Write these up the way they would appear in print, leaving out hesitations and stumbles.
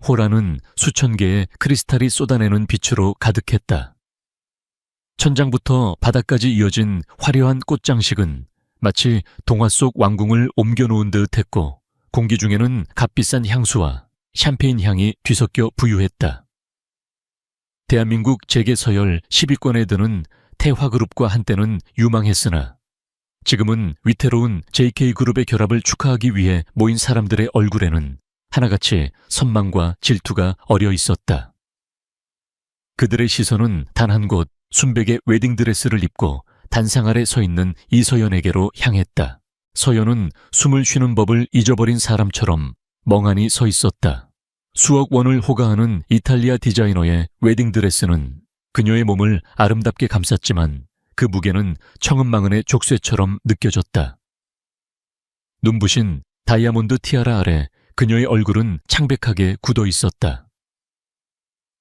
호라는 수천 개의 크리스탈이 쏟아내는 빛으로 가득했다. 천장부터 바닥까지 이어진 화려한 꽃장식은 마치 동화 속 왕궁을 옮겨놓은 듯 했고, 공기 중에는 값비싼 향수와 샴페인 향이 뒤섞여 부유했다. 대한민국 재계 서열 10위권에 드는 태화그룹과 한때는 유망했으나 지금은 위태로운 JK그룹의 결합을 축하하기 위해 모인 사람들의 얼굴에는 하나같이 선망과 질투가 어려 있었다. 그들의 시선은 단 한 곳 순백의 웨딩드레스를 입고 단상 아래 서 있는 이서연에게로 향했다. 서연은 숨을 쉬는 법을 잊어버린 사람처럼 멍하니 서 있었다. 수억 원을 호가하는 이탈리아 디자이너의 웨딩드레스는 그녀의 몸을 아름답게 감쌌지만 그 무게는 청은망은의 족쇄처럼 느껴졌다. 눈부신 다이아몬드 티아라 아래 그녀의 얼굴은 창백하게 굳어 있었다.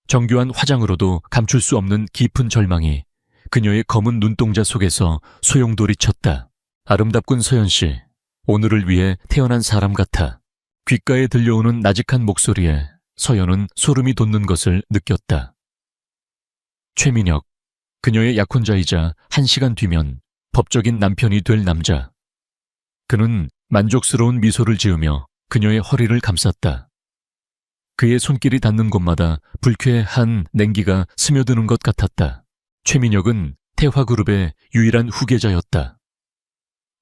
정교한 화장으로도 감출 수 없는 깊은 절망이 그녀의 검은 눈동자 속에서 소용돌이쳤다. 아름답군 서연씨, 오늘을 위해 태어난 사람 같아. 귓가에 들려오는 나직한 목소리에 서연은 소름이 돋는 것을 느꼈다. 최민혁, 그녀의 약혼자이자 1시간 뒤면 법적인 남편이 될 남자. 그는 만족스러운 미소를 지으며 그녀의 허리를 감쌌다. 그의 손길이 닿는 곳마다 불쾌한 냉기가 스며드는 것 같았다. 최민혁은 태화그룹의 유일한 후계자였다.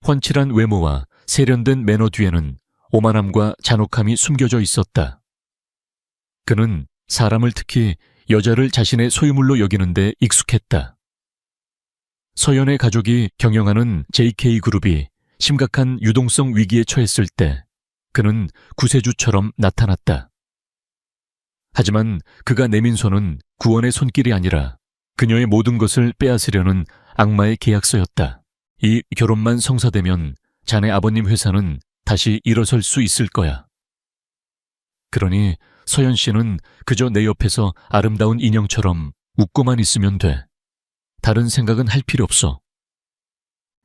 훤칠한 외모와 세련된 매너 뒤에는 오만함과 잔혹함이 숨겨져 있었다. 그는 사람을, 특히 여자를 자신의 소유물로 여기는 데 익숙했다. 서연의 가족이 경영하는 JK그룹이 심각한 유동성 위기에 처했을 때 그는 구세주처럼 나타났다. 하지만 그가 내민 손은 구원의 손길이 아니라 그녀의 모든 것을 빼앗으려는 악마의 계약서였다. 이 결혼만 성사되면 자네 아버님 회사는 다시 일어설 수 있을 거야. 그러니 서연 씨는 그저 내 옆에서 아름다운 인형처럼 웃고만 있으면 돼. 다른 생각은 할 필요 없어.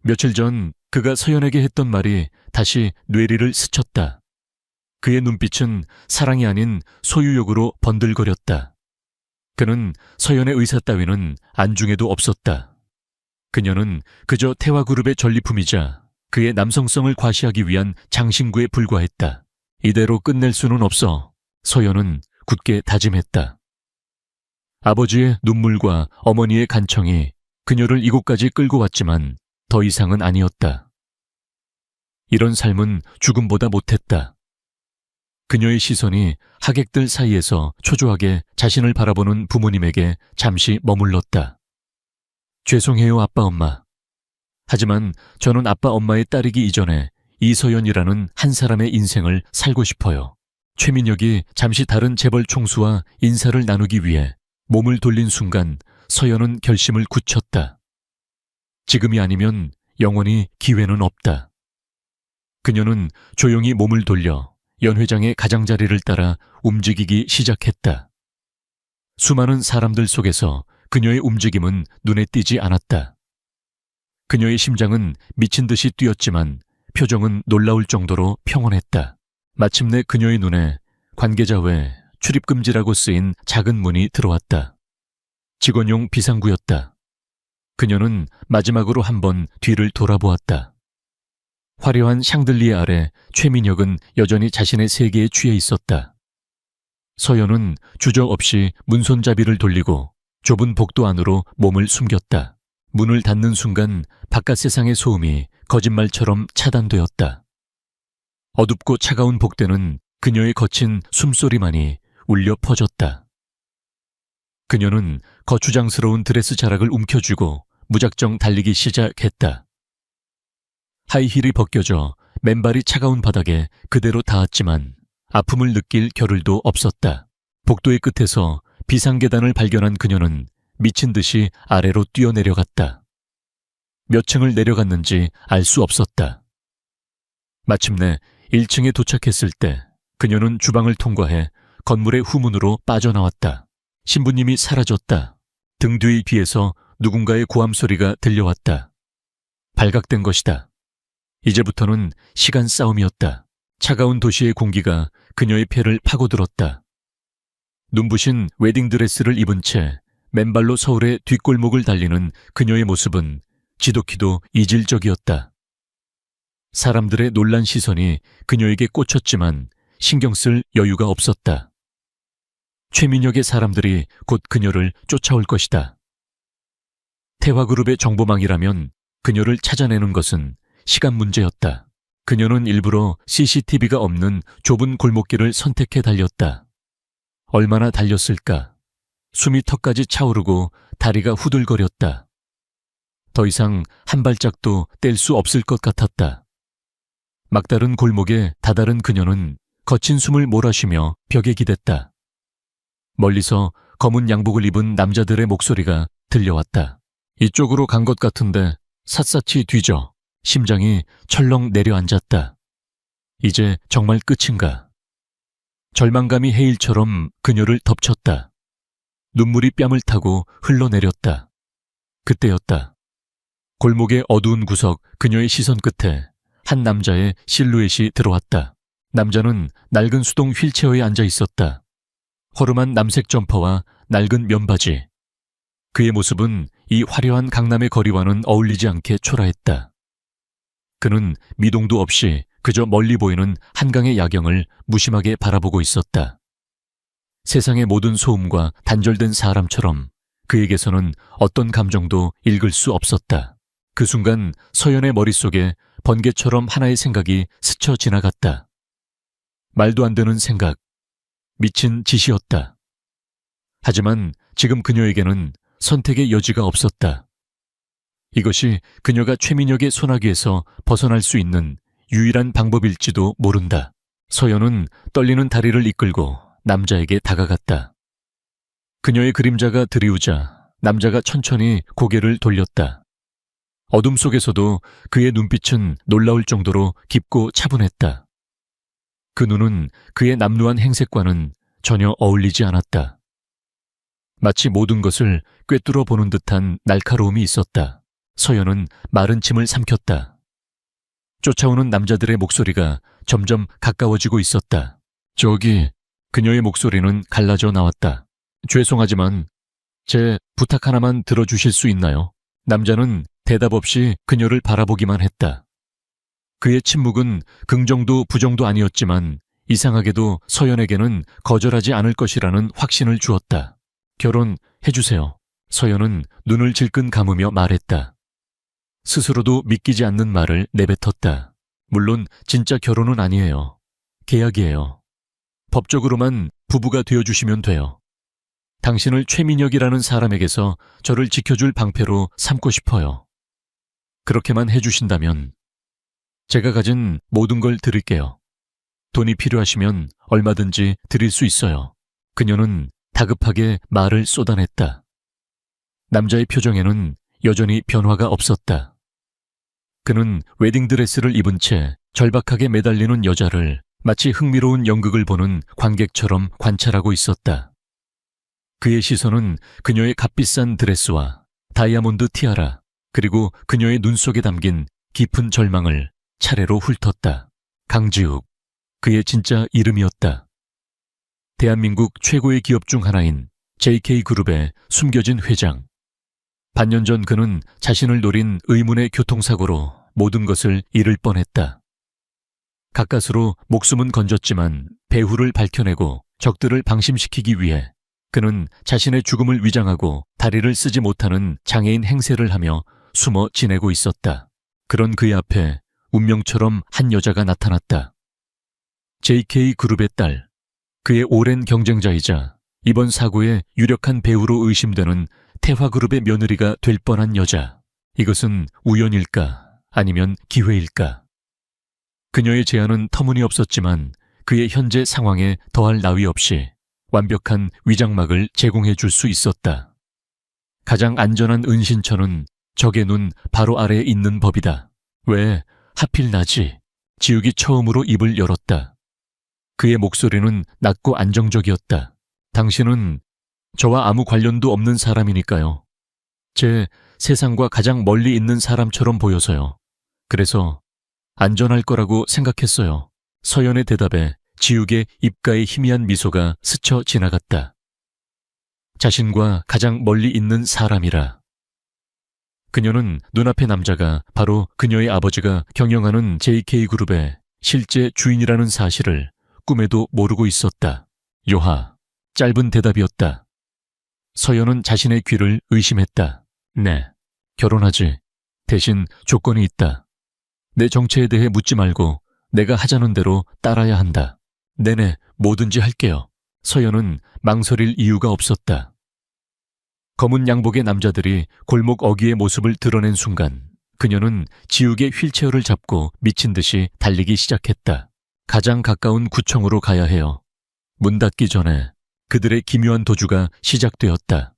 며칠 전 그가 서연에게 했던 말이 다시 뇌리를 스쳤다. 그의 눈빛은 사랑이 아닌 소유욕으로 번들거렸다. 그는 서연의 의사 따위는 안중에도 없었다. 그녀는 그저 태화그룹의 전리품이자 그의 남성성을 과시하기 위한 장신구에 불과했다. 이대로 끝낼 수는 없어. 서연은 굳게 다짐했다. 아버지의 눈물과 어머니의 간청이 그녀를 이곳까지 끌고 왔지만 더 이상은 아니었다. 이런 삶은 죽음보다 못했다. 그녀의 시선이 하객들 사이에서 초조하게 자신을 바라보는 부모님에게 잠시 머물렀다. 죄송해요, 아빠, 엄마. 하지만 저는 아빠, 엄마의 딸이기 이전에 이서연이라는 한 사람의 인생을 살고 싶어요. 최민혁이 잠시 다른 재벌 총수와 인사를 나누기 위해 몸을 돌린 순간 서연은 결심을 굳혔다. 지금이 아니면 영원히 기회는 없다. 그녀는 조용히 몸을 돌려 연 회장의 가장자리를 따라 움직이기 시작했다. 수많은 사람들 속에서 그녀의 움직임은 눈에 띄지 않았다. 그녀의 심장은 미친 듯이 뛰었지만 표정은 놀라울 정도로 평온했다. 마침내 그녀의 눈에 관계자 외 출입금지라고 쓰인 작은 문이 들어왔다. 직원용 비상구였다. 그녀는 마지막으로 한번 뒤를 돌아보았다. 화려한 샹들리에 아래 최민혁은 여전히 자신의 세계에 취해 있었다. 서연은 주저없이 문손잡이를 돌리고 좁은 복도 안으로 몸을 숨겼다. 문을 닫는 순간 바깥 세상의 소음이 거짓말처럼 차단되었다. 어둡고 차가운 복대는 그녀의 거친 숨소리만이 울려 퍼졌다. 그녀는 거추장스러운 드레스 자락을 움켜쥐고 무작정 달리기 시작했다. 하이힐이 벗겨져 맨발이 차가운 바닥에 그대로 닿았지만 아픔을 느낄 겨를도 없었다. 복도의 끝에서 비상계단을 발견한 그녀는 미친 듯이 아래로 뛰어내려갔다. 몇 층을 내려갔는지 알 수 없었다. 마침내 1층에 도착했을 때 그녀는 주방을 통과해 건물의 후문으로 빠져나왔다. 신부님이 사라졌다. 등 뒤의 귀에서 누군가의 고함 소리가 들려왔다. 발각된 것이다. 이제부터는 시간 싸움이었다. 차가운 도시의 공기가 그녀의 폐를 파고들었다. 눈부신 웨딩드레스를 입은 채 맨발로 서울의 뒷골목을 달리는 그녀의 모습은 지독히도 이질적이었다. 사람들의 놀란 시선이 그녀에게 꽂혔지만 신경 쓸 여유가 없었다. 최민혁의 사람들이 곧 그녀를 쫓아올 것이다. 태화그룹의 정보망이라면 그녀를 찾아내는 것은 시간 문제였다. 그녀는 일부러 CCTV가 없는 좁은 골목길을 선택해 달렸다. 얼마나 달렸을까? 숨이 턱까지 차오르고 다리가 후들거렸다. 더 이상 한 발짝도 뗄 수 없을 것 같았다. 막다른 골목에 다다른 그녀는 거친 숨을 몰아쉬며 벽에 기댔다. 멀리서 검은 양복을 입은 남자들의 목소리가 들려왔다. 이쪽으로 간 것 같은데 샅샅이 뒤져 심장이 철렁 내려앉았다. 이제 정말 끝인가? 절망감이 해일처럼 그녀를 덮쳤다. 눈물이 뺨을 타고 흘러내렸다. 그때였다. 골목의 어두운 구석 그녀의 시선 끝에 한 남자의 실루엣이 들어왔다. 남자는 낡은 수동 휠체어에 앉아 있었다. 허름한 남색 점퍼와 낡은 면바지. 그의 모습은 이 화려한 강남의 거리와는 어울리지 않게 초라했다. 그는 미동도 없이 그저 멀리 보이는 한강의 야경을 무심하게 바라보고 있었다. 세상의 모든 소음과 단절된 사람처럼 그에게서는 어떤 감정도 읽을 수 없었다. 그 순간 서연의 머릿속에 번개처럼 하나의 생각이 스쳐 지나갔다. 말도 안 되는 생각, 미친 짓이었다. 하지만 지금 그녀에게는 선택의 여지가 없었다. 이것이 그녀가 최민혁의 소나기에서 벗어날 수 있는 유일한 방법일지도 모른다. 서연은 떨리는 다리를 이끌고 남자에게 다가갔다. 그녀의 그림자가 들이우자 남자가 천천히 고개를 돌렸다. 어둠 속에서도 그의 눈빛은 놀라울 정도로 깊고 차분했다. 그 눈은 그의 남루한 행색과는 전혀 어울리지 않았다. 마치 모든 것을 꿰뚫어 보는 듯한 날카로움이 있었다. 서연은 마른 침을 삼켰다. 쫓아오는 남자들의 목소리가 점점 가까워지고 있었다. 저기, 그녀의 목소리는 갈라져 나왔다. 죄송하지만 제 부탁 하나만 들어주실 수 있나요? 남자는 대답 없이 그녀를 바라보기만 했다. 그의 침묵은 긍정도 부정도 아니었지만 이상하게도 서연에게는 거절하지 않을 것이라는 확신을 주었다. 결혼해주세요. 서연은 눈을 질끈 감으며 말했다. 스스로도 믿기지 않는 말을 내뱉었다. 물론 진짜 결혼은 아니에요. 계약이에요. 법적으로만 부부가 되어주시면 돼요. 당신을 최민혁이라는 사람에게서 저를 지켜줄 방패로 삼고 싶어요. 그렇게만 해주신다면 제가 가진 모든 걸 드릴게요. 돈이 필요하시면 얼마든지 드릴 수 있어요. 그녀는 다급하게 말을 쏟아냈다. 남자의 표정에는 여전히 변화가 없었다. 그는 웨딩드레스를 입은 채 절박하게 매달리는 여자를 마치 흥미로운 연극을 보는 관객처럼 관찰하고 있었다. 그의 시선은 그녀의 값비싼 드레스와 다이아몬드 티아라, 그리고 그녀의 눈 속에 담긴 깊은 절망을 차례로 훑었다. 강지욱, 그의 진짜 이름이었다. 대한민국 최고의 기업 중 하나인 JK그룹의 숨겨진 회장. 반년 전 그는 자신을 노린 의문의 교통사고로 모든 것을 잃을 뻔했다. 가까스로 목숨은 건졌지만 배후를 밝혀내고 적들을 방심시키기 위해 그는 자신의 죽음을 위장하고 다리를 쓰지 못하는 장애인 행세를 하며 숨어 지내고 있었다. 그런 그의 앞에 운명처럼 한 여자가 나타났다. JK그룹의 딸, 그의 오랜 경쟁자이자 이번 사고의 유력한 배우로 의심되는 태화그룹의 며느리가 될 뻔한 여자. 이것은 우연일까 아니면 기회일까? 그녀의 제안은 터무니없었지만 그의 현재 상황에 더할 나위 없이 완벽한 위장막을 제공해 줄 수 있었다. 가장 안전한 은신처는 적의 눈 바로 아래에 있는 법이다. 왜 하필 나지? 지욱이 처음으로 입을 열었다. 그의 목소리는 낮고 안정적이었다. 당신은 저와 아무 관련도 없는 사람이니까요. 제 세상과 가장 멀리 있는 사람처럼 보여서요. 그래서 안전할 거라고 생각했어요. 서연의 대답에 지욱의 입가에 희미한 미소가 스쳐 지나갔다. 자신과 가장 멀리 있는 사람이라. 그녀는 눈앞의 남자가 바로 그녀의 아버지가 경영하는 JK그룹의 실제 주인이라는 사실을 꿈에도 모르고 있었다. 요하, 짧은 대답이었다. 서연은 자신의 귀를 의심했다. 네, 결혼하지. 대신 조건이 있다. 내 정체에 대해 묻지 말고 내가 하자는 대로 따라야 한다. 네네, 뭐든지 할게요. 서연은 망설일 이유가 없었다. 검은 양복의 남자들이 골목 어귀의 모습을 드러낸 순간 그녀는 지욱의 휠체어를 잡고 미친 듯이 달리기 시작했다. 가장 가까운 구청으로 가야 해요. 문 닫기 전에 그들의 기묘한 도주가 시작되었다.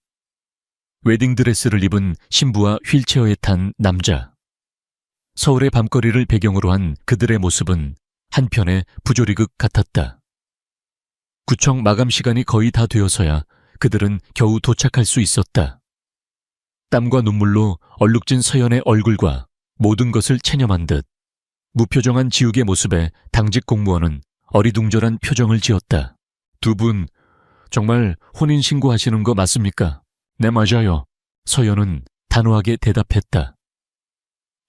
웨딩드레스를 입은 신부와 휠체어에 탄 남자. 서울의 밤거리를 배경으로 한 그들의 모습은 한편의 부조리극 같았다. 구청 마감 시간이 거의 다 되어서야 그들은 겨우 도착할 수 있었다. 땀과 눈물로 얼룩진 서연의 얼굴과 모든 것을 체념한 듯 무표정한 지욱의 모습에 당직 공무원은 어리둥절한 표정을 지었다. 두 분 정말 혼인신고하시는 거 맞습니까? 네, 맞아요. 서연은 단호하게 대답했다.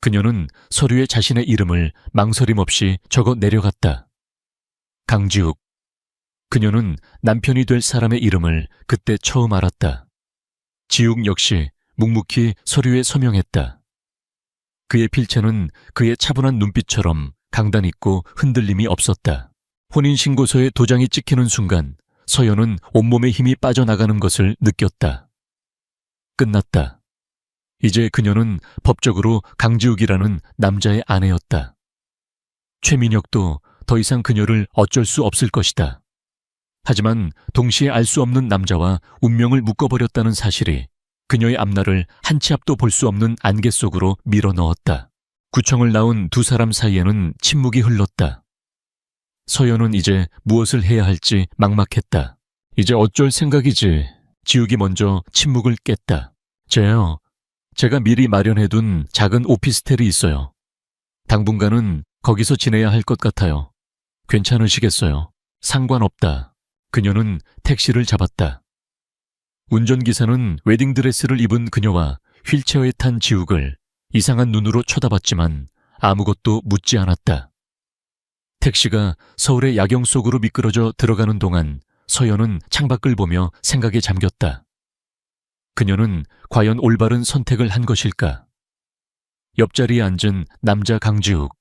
그녀는 서류에 자신의 이름을 망설임 없이 적어 내려갔다. 강지욱. 그녀는 남편이 될 사람의 이름을 그때 처음 알았다. 지욱 역시 묵묵히 서류에 서명했다. 그의 필체는 그의 차분한 눈빛처럼 강단 있고 흔들림이 없었다. 혼인신고서에 도장이 찍히는 순간 서연은 온몸의 힘이 빠져나가는 것을 느꼈다. 끝났다. 이제 그녀는 법적으로 강지욱이라는 남자의 아내였다. 최민혁도 더 이상 그녀를 어쩔 수 없을 것이다. 하지만 동시에 알 수 없는 남자와 운명을 묶어버렸다는 사실이 그녀의 앞날을 한 치 앞도 볼 수 없는 안개 속으로 밀어넣었다. 구청을 나온 두 사람 사이에는 침묵이 흘렀다. 서연은 이제 무엇을 해야 할지 막막했다. 이제 어쩔 생각이지. 지욱이 먼저 침묵을 깼다. 제가 미리 마련해둔 작은 오피스텔이 있어요. 당분간은 거기서 지내야 할 것 같아요. 괜찮으시겠어요? 상관없다. 그녀는 택시를 잡았다. 운전기사는 웨딩드레스를 입은 그녀와 휠체어에 탄 지욱을 이상한 눈으로 쳐다봤지만 아무것도 묻지 않았다. 택시가 서울의 야경 속으로 미끄러져 들어가는 동안 서연은 창밖을 보며 생각에 잠겼다. 그녀는 과연 올바른 선택을 한 것일까? 옆자리에 앉은 남자 강지욱.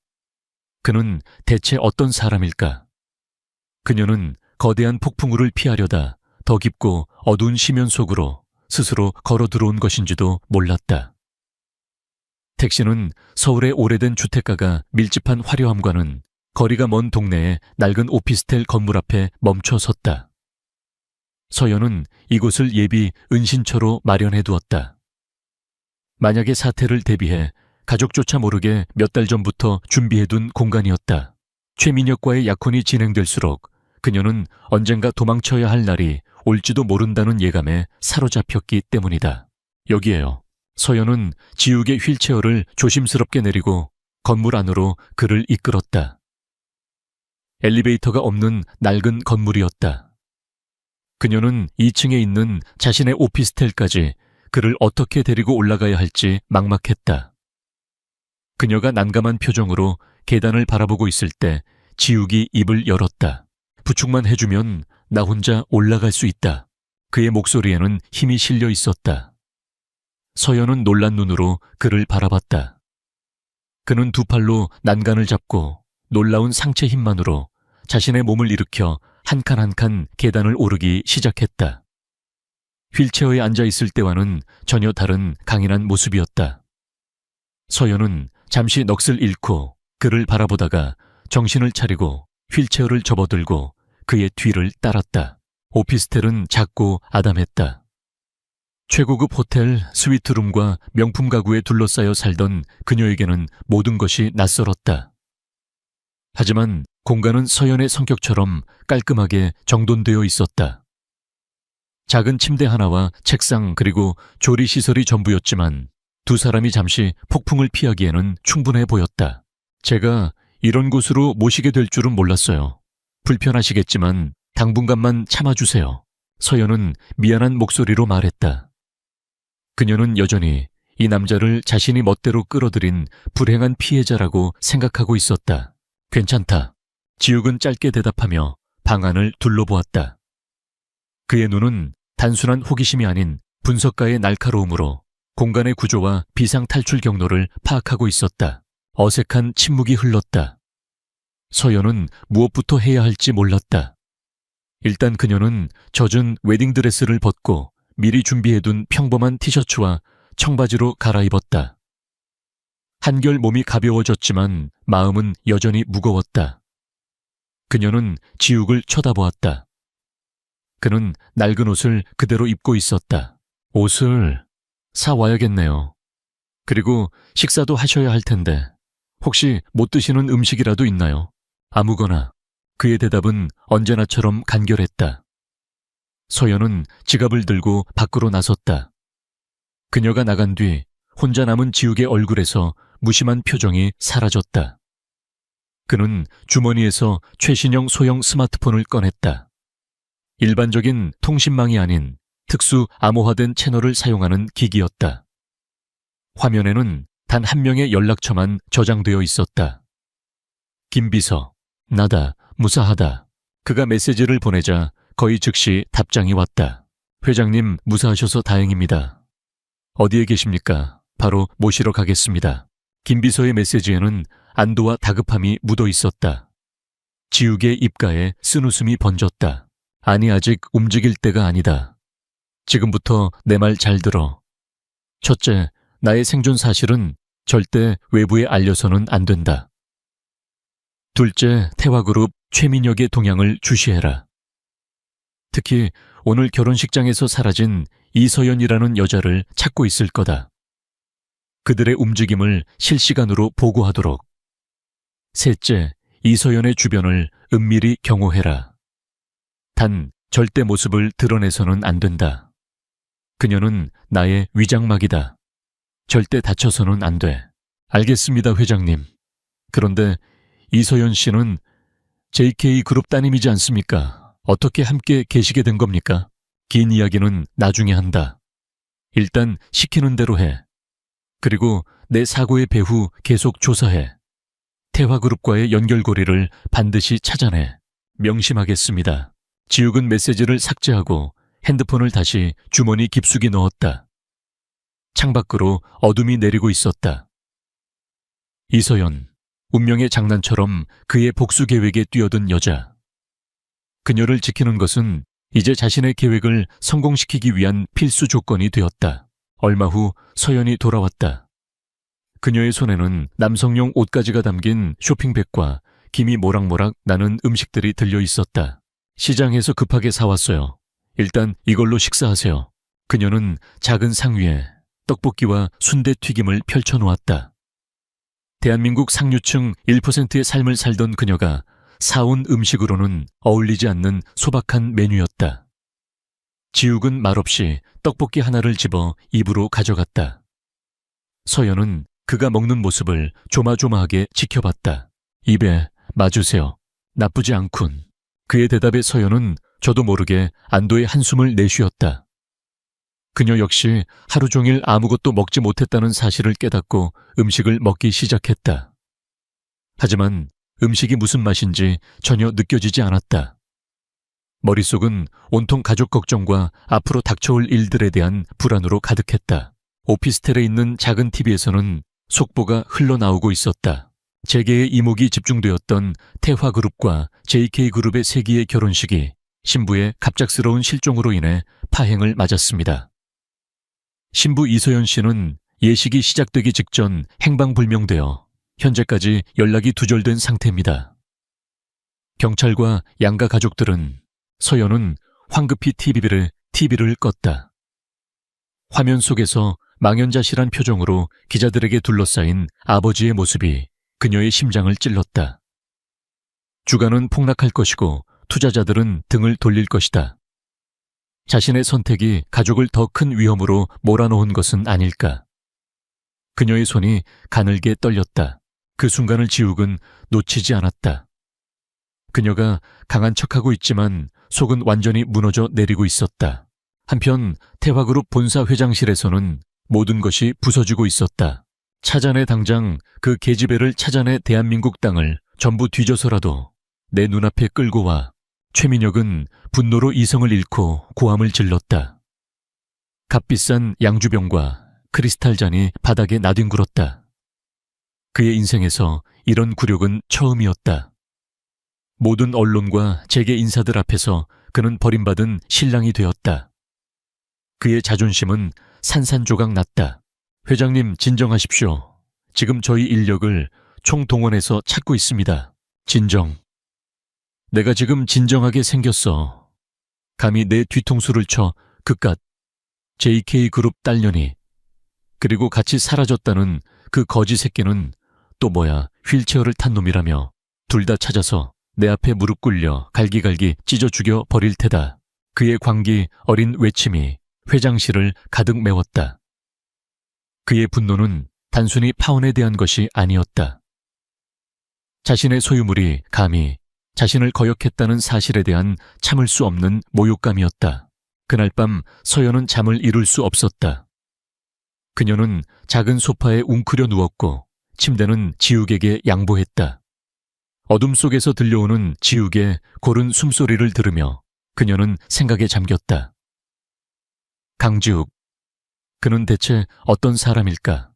그는 대체 어떤 사람일까? 그녀는 거대한 폭풍우를 피하려다 더 깊고 어두운 심연 속으로 스스로 걸어 들어온 것인지도 몰랐다. 택시는 서울의 오래된 주택가가 밀집한 화려함과는 거리가 먼 동네의 낡은 오피스텔 건물 앞에 멈춰 섰다. 서연은 이곳을 예비 은신처로 마련해 두었다. 만약의 사태를 대비해 가족조차 모르게 몇 달 전부터 준비해둔 공간이었다. 최민혁과의 약혼이 진행될수록 그녀는 언젠가 도망쳐야 할 날이 올지도 모른다는 예감에 사로잡혔기 때문이다. 여기에요. 서연은 지욱의 휠체어를 조심스럽게 내리고 건물 안으로 그를 이끌었다. 엘리베이터가 없는 낡은 건물이었다. 그녀는 2층에 있는 자신의 오피스텔까지 그를 어떻게 데리고 올라가야 할지 막막했다. 그녀가 난감한 표정으로 계단을 바라보고 있을 때 지욱이 입을 열었다. 부축만 해주면 나 혼자 올라갈 수 있다. 그의 목소리에는 힘이 실려 있었다. 서연은 놀란 눈으로 그를 바라봤다. 그는 두 팔로 난간을 잡고 놀라운 상체 힘만으로 자신의 몸을 일으켜 한 칸 한 칸 계단을 오르기 시작했다. 휠체어에 앉아 있을 때와는 전혀 다른 강인한 모습이었다. 서연은 잠시 넋을 잃고 그를 바라보다가 정신을 차리고 휠체어를 접어들고 그의 뒤를 따랐다. 오피스텔은 작고 아담했다. 최고급 호텔 스위트룸과 명품 가구에 둘러싸여 살던 그녀에게는 모든 것이 낯설었다. 하지만 공간은 서연의 성격처럼 깔끔하게 정돈되어 있었다. 작은 침대 하나와 책상 그리고 조리시설이 전부였지만 두 사람이 잠시 폭풍을 피하기에는 충분해 보였다. 제가 이런 곳으로 모시게 될 줄은 몰랐어요. 불편하시겠지만 당분간만 참아주세요. 서연은 미안한 목소리로 말했다. 그녀는 여전히 이 남자를 자신이 멋대로 끌어들인 불행한 피해자라고 생각하고 있었다. 괜찮다. 지욱은 짧게 대답하며 방안을 둘러보았다. 그의 눈은 단순한 호기심이 아닌 분석가의 날카로움으로 공간의 구조와 비상 탈출 경로를 파악하고 있었다. 어색한 침묵이 흘렀다. 서연은 무엇부터 해야 할지 몰랐다. 일단 그녀는 젖은 웨딩드레스를 벗고 미리 준비해둔 평범한 티셔츠와 청바지로 갈아입었다. 한결 몸이 가벼워졌지만 마음은 여전히 무거웠다. 그녀는 지욱을 쳐다보았다. 그는 낡은 옷을 그대로 입고 있었다. 옷을 사와야겠네요. 그리고 식사도 하셔야 할 텐데 혹시 못 드시는 음식이라도 있나요? 아무거나. 그의 대답은 언제나처럼 간결했다. 서연은 지갑을 들고 밖으로 나섰다. 그녀가 나간 뒤 혼자 남은 지욱의 얼굴에서 무심한 표정이 사라졌다. 그는 주머니에서 최신형 소형 스마트폰을 꺼냈다. 일반적인 통신망이 아닌 특수 암호화된 채널을 사용하는 기기였다. 화면에는 단 한 명의 연락처만 저장되어 있었다. 김비서, 나다, 무사하다. 그가 메시지를 보내자 거의 즉시 답장이 왔다. 회장님 무사하셔서 다행입니다. 어디에 계십니까? 바로 모시러 가겠습니다. 김비서의 메시지에는 안도와 다급함이 묻어 있었다. 지욱의 입가에 쓴웃음이 번졌다. 아니 아직 움직일 때가 아니다. 지금부터 내 말 잘 들어. 첫째, 나의 생존 사실은 절대 외부에 알려서는 안 된다. 둘째, 태화그룹 최민혁의 동향을 주시해라. 특히 오늘 결혼식장에서 사라진 이서연이라는 여자를 찾고 있을 거다. 그들의 움직임을 실시간으로 보고하도록. 셋째, 이서연의 주변을 은밀히 경호해라. 단 절대 모습을 드러내서는 안 된다. 그녀는 나의 위장막이다. 절대 다쳐서는 안 돼. 알겠습니다, 회장님. 그런데 이서연 씨는 JK그룹 따님이지 않습니까? 어떻게 함께 계시게 된 겁니까? 긴 이야기는 나중에 한다. 일단 시키는 대로 해. 그리고 내 사고의 배후 계속 조사해. 태화그룹과의 연결고리를 반드시 찾아내. 명심하겠습니다. 지욱은 메시지를 삭제하고 핸드폰을 다시 주머니 깊숙이 넣었다. 창밖으로 어둠이 내리고 있었다. 이서연, 운명의 장난처럼 그의 복수 계획에 뛰어든 여자. 그녀를 지키는 것은 이제 자신의 계획을 성공시키기 위한 필수 조건이 되었다. 얼마 후 서연이 돌아왔다. 그녀의 손에는 남성용 옷가지가 담긴 쇼핑백과 김이 모락모락 나는 음식들이 들려 있었다. 시장에서 급하게 사왔어요. 일단 이걸로 식사하세요. 그녀는 작은 상 위에 떡볶이와 순대튀김을 펼쳐놓았다. 대한민국 상류층 1%의 삶을 살던 그녀가 사온 음식으로는 어울리지 않는 소박한 메뉴였다. 지욱은 말없이 떡볶이 하나를 집어 입으로 가져갔다. 서연은 그가 먹는 모습을 조마조마하게 지켜봤다. 입에 맞으세요. 나쁘지 않군. 그의 대답에 서연은 저도 모르게 안도의 한숨을 내쉬었다. 그녀 역시 하루 종일 아무것도 먹지 못했다는 사실을 깨닫고 음식을 먹기 시작했다. 하지만 음식이 무슨 맛인지 전혀 느껴지지 않았다. 머릿속은 온통 가족 걱정과 앞으로 닥쳐올 일들에 대한 불안으로 가득했다. 오피스텔에 있는 작은 TV에서는 속보가 흘러나오고 있었다. 재계의 이목이 집중되었던 태화그룹과 JK그룹의 세기의 결혼식이 신부의 갑작스러운 실종으로 인해 파행을 맞았습니다. 신부 이서연 씨는 예식이 시작되기 직전 행방불명되어 현재까지 연락이 두절된 상태입니다. 경찰과 양가 가족들은 서연은 황급히 TV를 껐다. 화면 속에서 망연자실한 표정으로 기자들에게 둘러싸인 아버지의 모습이 그녀의 심장을 찔렀다. 주가는 폭락할 것이고 투자자들은 등을 돌릴 것이다. 자신의 선택이 가족을 더 큰 위험으로 몰아넣은 것은 아닐까. 그녀의 손이 가늘게 떨렸다. 그 순간을 지욱은 놓치지 않았다. 그녀가 강한 척하고 있지만 속은 완전히 무너져 내리고 있었다. 한편 태화그룹 본사 회장실에서는 모든 것이 부서지고 있었다. 찾아내 당장 그 계집애를 찾아내 대한민국 땅을 전부 뒤져서라도 내 눈앞에 끌고 와. 최민혁은 분노로 이성을 잃고 고함을 질렀다. 값비싼 양주병과 크리스탈 잔이 바닥에 나뒹굴었다. 그의 인생에서 이런 굴욕은 처음이었다. 모든 언론과 재계 인사들 앞에서 그는 버림받은 신랑이 되었다. 그의 자존심은 산산조각 났다. 회장님, 진정하십시오. 지금 저희 인력을 총동원해서 찾고 있습니다. 진정. 내가 지금 진정하게 생겼어. 감히 내 뒤통수를 쳐 그깟 JK그룹 딸년이, 그리고 같이 사라졌다는 그 거지 새끼는 또 뭐야, 휠체어를 탄 놈이라며 둘 다 찾아서 내 앞에 무릎 꿇려 갈기갈기 찢어 죽여 버릴 테다. 그의 광기 어린 외침이 회장실을 가득 메웠다. 그의 분노는 단순히 파혼에 대한 것이 아니었다. 자신의 소유물이 감히 자신을 거역했다는 사실에 대한 참을 수 없는 모욕감이었다. 그날 밤 서연은 잠을 이룰 수 없었다. 그녀는 작은 소파에 웅크려 누웠고 침대는 지욱에게 양보했다. 어둠 속에서 들려오는 지욱의 고른 숨소리를 들으며 그녀는 생각에 잠겼다. 강지욱, 그는 대체 어떤 사람일까?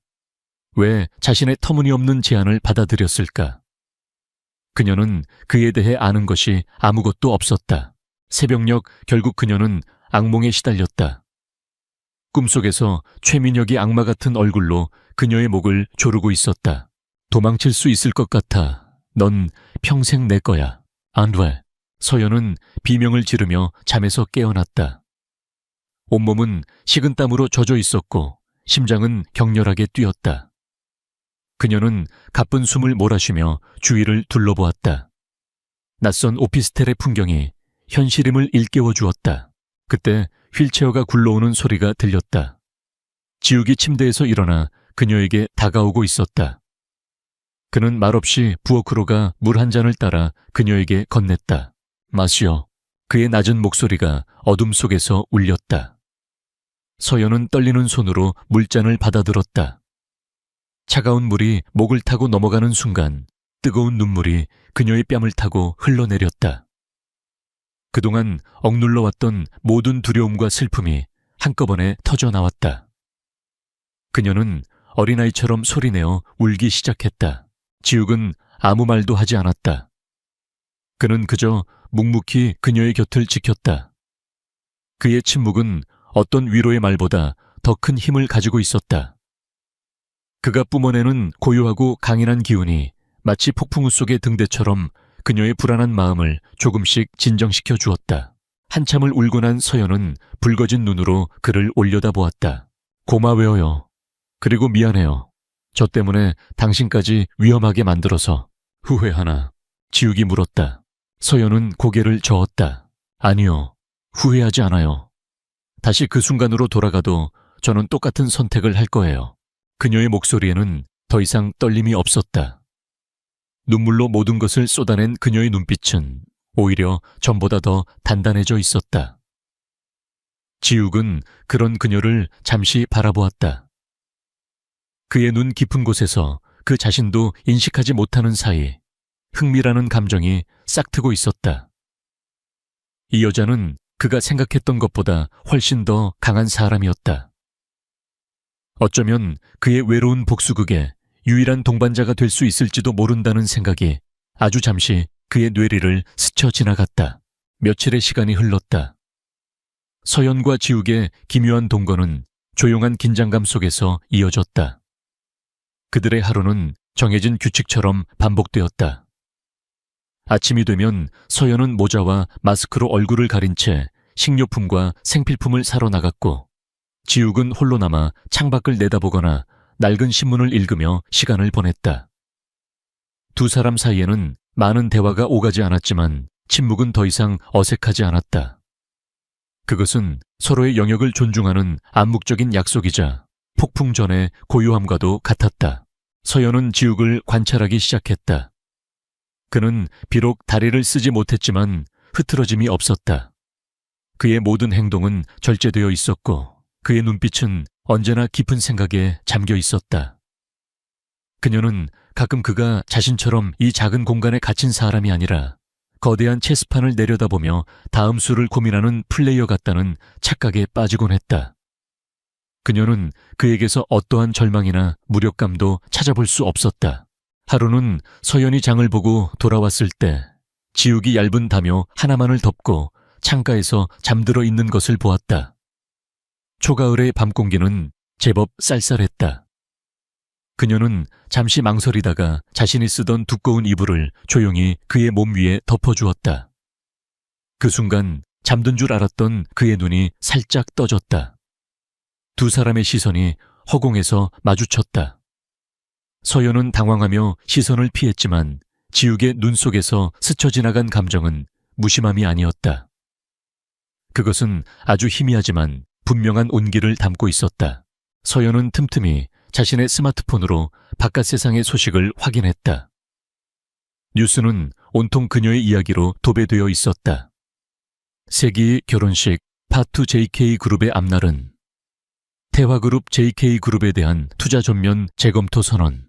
왜 자신의 터무니없는 제안을 받아들였을까? 그녀는 그에 대해 아는 것이 아무것도 없었다. 새벽녘 결국 그녀는 악몽에 시달렸다. 꿈속에서 최민혁이 악마 같은 얼굴로 그녀의 목을 조르고 있었다. 도망칠 수 있을 것 같아. 넌 평생 내 거야. 안 돼. 서연은 비명을 지르며 잠에서 깨어났다. 온몸은 식은땀으로 젖어 있었고 심장은 격렬하게 뛰었다. 그녀는 가쁜 숨을 몰아쉬며 주위를 둘러보았다. 낯선 오피스텔의 풍경이 현실임을 일깨워 주었다. 그때 휠체어가 굴러오는 소리가 들렸다. 지욱이 침대에서 일어나 그녀에게 다가오고 있었다. 그는 말없이 부엌으로 가 물 한 잔을 따라 그녀에게 건넸다. 마시오. 그의 낮은 목소리가 어둠 속에서 울렸다. 서연은 떨리는 손으로 물잔을 받아들었다. 차가운 물이 목을 타고 넘어가는 순간 뜨거운 눈물이 그녀의 뺨을 타고 흘러내렸다. 그동안 억눌러왔던 모든 두려움과 슬픔이 한꺼번에 터져나왔다. 그녀는 어린아이처럼 소리내어 울기 시작했다. 지욱은 아무 말도 하지 않았다. 그는 그저 묵묵히 그녀의 곁을 지켰다. 그의 침묵은 어떤 위로의 말보다 더 큰 힘을 가지고 있었다. 그가 뿜어내는 고요하고 강인한 기운이 마치 폭풍우 속의 등대처럼 그녀의 불안한 마음을 조금씩 진정시켜 주었다. 한참을 울고 난 서연은 붉어진 눈으로 그를 올려다보았다. 고마워요. 그리고 미안해요. 저 때문에 당신까지 위험하게 만들어서. 후회하나? 지욱이 물었다. 서연은 고개를 저었다. 아니요. 후회하지 않아요. 다시 그 순간으로 돌아가도 저는 똑같은 선택을 할 거예요. 그녀의 목소리에는 더 이상 떨림이 없었다. 눈물로 모든 것을 쏟아낸 그녀의 눈빛은 오히려 전보다 더 단단해져 있었다. 지욱은 그런 그녀를 잠시 바라보았다. 그의 눈 깊은 곳에서 그 자신도 인식하지 못하는 사이 흥미라는 감정이 싹트고 있었다. 이 여자는 그가 생각했던 것보다 훨씬 더 강한 사람이었다. 어쩌면 그의 외로운 복수극에 유일한 동반자가 될 수 있을지도 모른다는 생각이 아주 잠시 그의 뇌리를 스쳐 지나갔다. 며칠의 시간이 흘렀다. 서연과 지욱의 기묘한 동거는 조용한 긴장감 속에서 이어졌다. 그들의 하루는 정해진 규칙처럼 반복되었다. 아침이 되면 서연은 모자와 마스크로 얼굴을 가린 채 식료품과 생필품을 사러 나갔고 지욱은 홀로 남아 창밖을 내다보거나 낡은 신문을 읽으며 시간을 보냈다. 두 사람 사이에는 많은 대화가 오가지 않았지만 침묵은 더 이상 어색하지 않았다. 그것은 서로의 영역을 존중하는 암묵적인 약속이자 폭풍 전의 고요함과도 같았다. 서연은 지욱을 관찰하기 시작했다. 그는 비록 다리를 쓰지 못했지만 흐트러짐이 없었다. 그의 모든 행동은 절제되어 있었고 그의 눈빛은 언제나 깊은 생각에 잠겨 있었다. 그녀는 가끔 그가 자신처럼 이 작은 공간에 갇힌 사람이 아니라 거대한 체스판을 내려다보며 다음 수를 고민하는 플레이어 같다는 착각에 빠지곤 했다. 그녀는 그에게서 어떠한 절망이나 무력감도 찾아볼 수 없었다. 하루는 서연이 장을 보고 돌아왔을 때 지우기 얇은 담요 하나만을 덮고 창가에서 잠들어 있는 것을 보았다. 초가을의 밤 공기는 제법 쌀쌀했다. 그녀는 잠시 망설이다가 자신이 쓰던 두꺼운 이불을 조용히 그의 몸 위에 덮어주었다. 그 순간 잠든 줄 알았던 그의 눈이 살짝 떠졌다. 두 사람의 시선이 허공에서 마주쳤다. 서연은 당황하며 시선을 피했지만 지욱의 눈 속에서 스쳐 지나간 감정은 무심함이 아니었다. 그것은 아주 희미하지만 분명한 온기를 담고 있었다. 서연은 틈틈이 자신의 스마트폰으로 바깥 세상의 소식을 확인했다. 뉴스는 온통 그녀의 이야기로 도배되어 있었다. 세기의 결혼식 파투 JK그룹의 앞날은, 태화그룹 JK그룹에 대한 투자 전면 재검토 선언.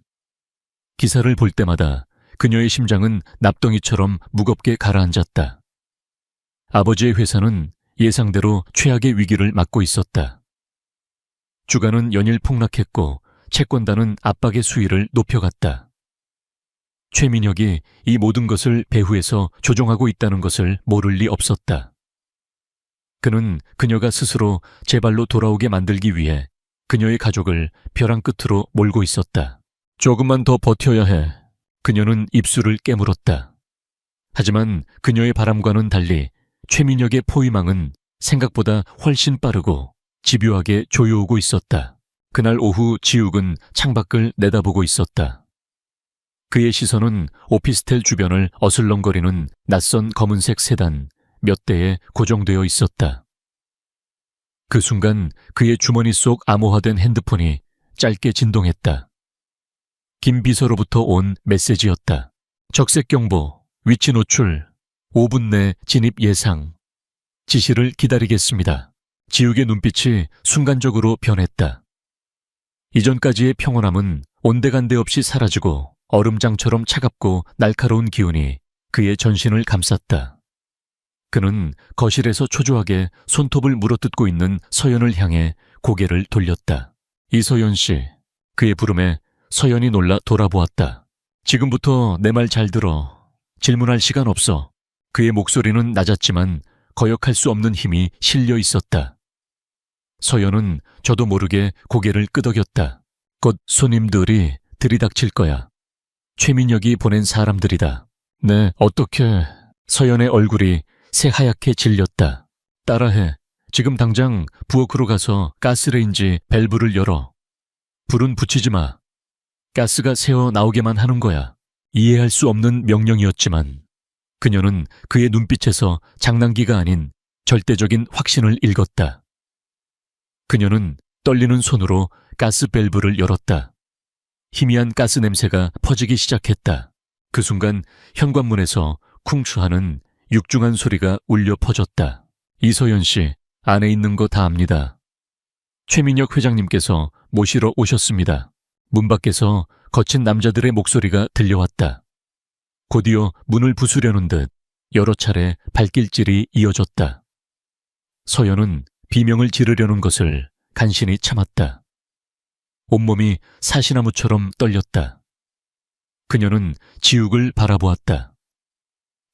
기사를 볼 때마다 그녀의 심장은 납덩이처럼 무겁게 가라앉았다. 아버지의 회사는 예상대로 최악의 위기를 맞고 있었다. 주가는 연일 폭락했고 채권단은 압박의 수위를 높여갔다. 최민혁이 이 모든 것을 배후에서 조종하고 있다는 것을 모를 리 없었다. 그는 그녀가 스스로 제발로 돌아오게 만들기 위해 그녀의 가족을 벼랑 끝으로 몰고 있었다. 조금만 더 버텨야 해. 그녀는 입술을 깨물었다. 하지만 그녀의 바람과는 달리 최민혁의 포위망은 생각보다 훨씬 빠르고 집요하게 조여오고 있었다. 그날 오후 지욱은 창밖을 내다보고 있었다. 그의 시선은 오피스텔 주변을 어슬렁거리는 낯선 검은색 세단 몇 대에 고정되어 있었다. 그 순간 그의 주머니 속 암호화된 핸드폰이 짧게 진동했다. 김 비서로부터 온 메시지였다. 적색 경보, 위치 노출, 5분 내 진입 예상. 지시를 기다리겠습니다. 지욱의 눈빛이 순간적으로 변했다. 이전까지의 평온함은 온데간데 없이 사라지고 얼음장처럼 차갑고 날카로운 기운이 그의 전신을 감쌌다. 그는 거실에서 초조하게 손톱을 물어뜯고 있는 서연을 향해 고개를 돌렸다. 이서연 씨, 그의 부름에 서연이 놀라 돌아보았다. 지금부터 내 말 잘 들어. 질문할 시간 없어. 그의 목소리는 낮았지만 거역할 수 없는 힘이 실려 있었다. 서연은 저도 모르게 고개를 끄덕였다. 곧 손님들이 들이닥칠 거야. 최민혁이 보낸 사람들이다. 네, 어떻게... 서연의 얼굴이 새하얗게 질렸다. 따라해. 지금 당장 부엌으로 가서 가스레인지 밸브를 열어. 불은 붙이지 마. 가스가 새어 나오게만 하는 거야. 이해할 수 없는 명령이었지만 그녀는 그의 눈빛에서 장난기가 아닌 절대적인 확신을 읽었다. 그녀는 떨리는 손으로 가스 밸브를 열었다. 희미한 가스 냄새가 퍼지기 시작했다. 그 순간 현관문에서 쿵추하는 육중한 소리가 울려 퍼졌다. 이서연 씨, 안에 있는 거 다 압니다. 최민혁 회장님께서 모시러 오셨습니다. 문 밖에서 거친 남자들의 목소리가 들려왔다. 곧이어 문을 부수려는 듯 여러 차례 발길질이 이어졌다. 서연은 비명을 지르려는 것을 간신히 참았다. 온몸이 사시나무처럼 떨렸다. 그녀는 지욱을 바라보았다.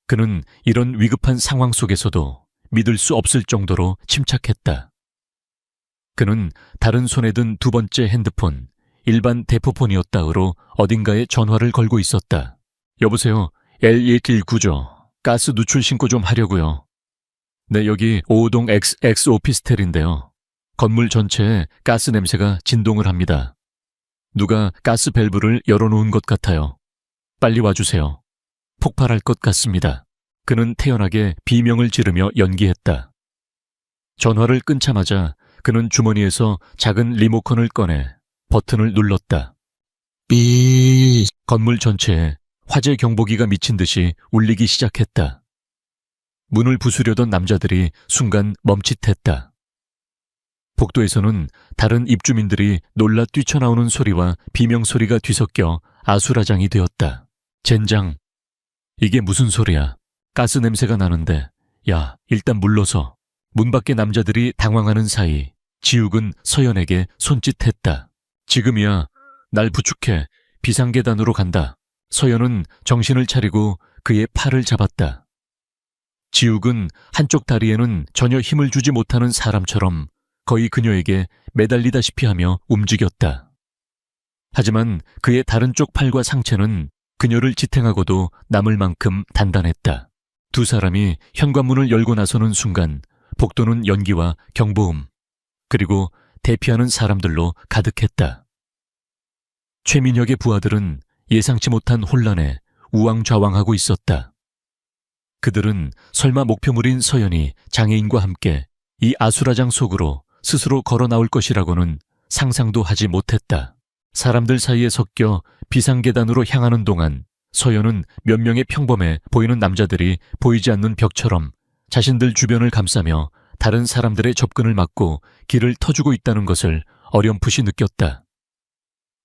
그는 이런 위급한 상황 속에서도 믿을 수 없을 정도로 침착했다. 그는 다른 손에 든 두 번째 핸드폰, 일반 대포폰이었다으로 어딘가에 전화를 걸고 있었다. 여보세요, L119죠. 가스 누출 신고 좀 하려고요. 네, 여기 5호동 XX 오피스텔인데요. 건물 전체에 가스 냄새가 진동을 합니다. 누가 가스 밸브를 열어놓은 것 같아요. 빨리 와주세요. 폭발할 것 같습니다. 그는 태연하게 비명을 지르며 연기했다. 전화를 끊자마자 그는 주머니에서 작은 리모컨을 꺼내 버튼을 눌렀다. 삐. 건물 전체에 화재 경보기가 미친 듯이 울리기 시작했다. 문을 부수려던 남자들이 순간 멈칫했다. 복도에서는 다른 입주민들이 놀라 뛰쳐나오는 소리와 비명소리가 뒤섞여 아수라장이 되었다. 젠장, 이게 무슨 소리야? 가스 냄새가 나는데. 야, 일단 물러서. 문 밖의 남자들이 당황하는 사이 지욱은 서연에게 손짓했다. 지금이야. 날 부축해. 비상계단으로 간다. 서연은 정신을 차리고 그의 팔을 잡았다. 지욱은 한쪽 다리에는 전혀 힘을 주지 못하는 사람처럼 거의 그녀에게 매달리다시피 하며 움직였다. 하지만 그의 다른 쪽 팔과 상체는 그녀를 지탱하고도 남을 만큼 단단했다. 두 사람이 현관문을 열고 나서는 순간 복도는 연기와 경보음, 그리고 대피하는 사람들로 가득했다. 최민혁의 부하들은 예상치 못한 혼란에 우왕좌왕하고 있었다. 그들은 설마 목표물인 서연이 장애인과 함께 이 아수라장 속으로 스스로 걸어 나올 것이라고는 상상도 하지 못했다. 사람들 사이에 섞여 비상계단으로 향하는 동안 서연은 몇 명의 평범해 보이는 남자들이 보이지 않는 벽처럼 자신들 주변을 감싸며 다른 사람들의 접근을 막고 길을 터주고 있다는 것을 어렴풋이 느꼈다.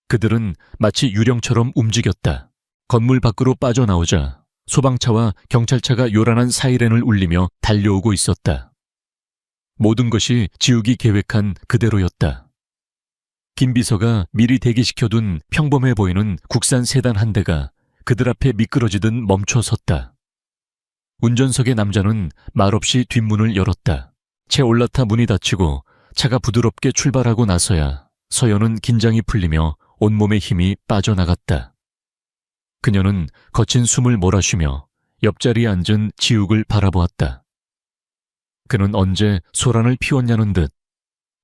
그들은 마치 유령처럼 움직였다. 건물 밖으로 빠져나오자 소방차와 경찰차가 요란한 사이렌을 울리며 달려오고 있었다. 모든 것이 지욱이 계획한 그대로였다. 김 비서가 미리 대기시켜둔 평범해 보이는 국산 세단 한 대가 그들 앞에 미끄러지듯 멈춰 섰다. 운전석의 남자는 말없이 뒷문을 열었다. 채 올라타 문이 닫히고 차가 부드럽게 출발하고 나서야 서연은 긴장이 풀리며 온몸의 힘이 빠져나갔다. 그녀는 거친 숨을 몰아쉬며 옆자리에 앉은 지욱을 바라보았다. 그는 언제 소란을 피웠냐는 듯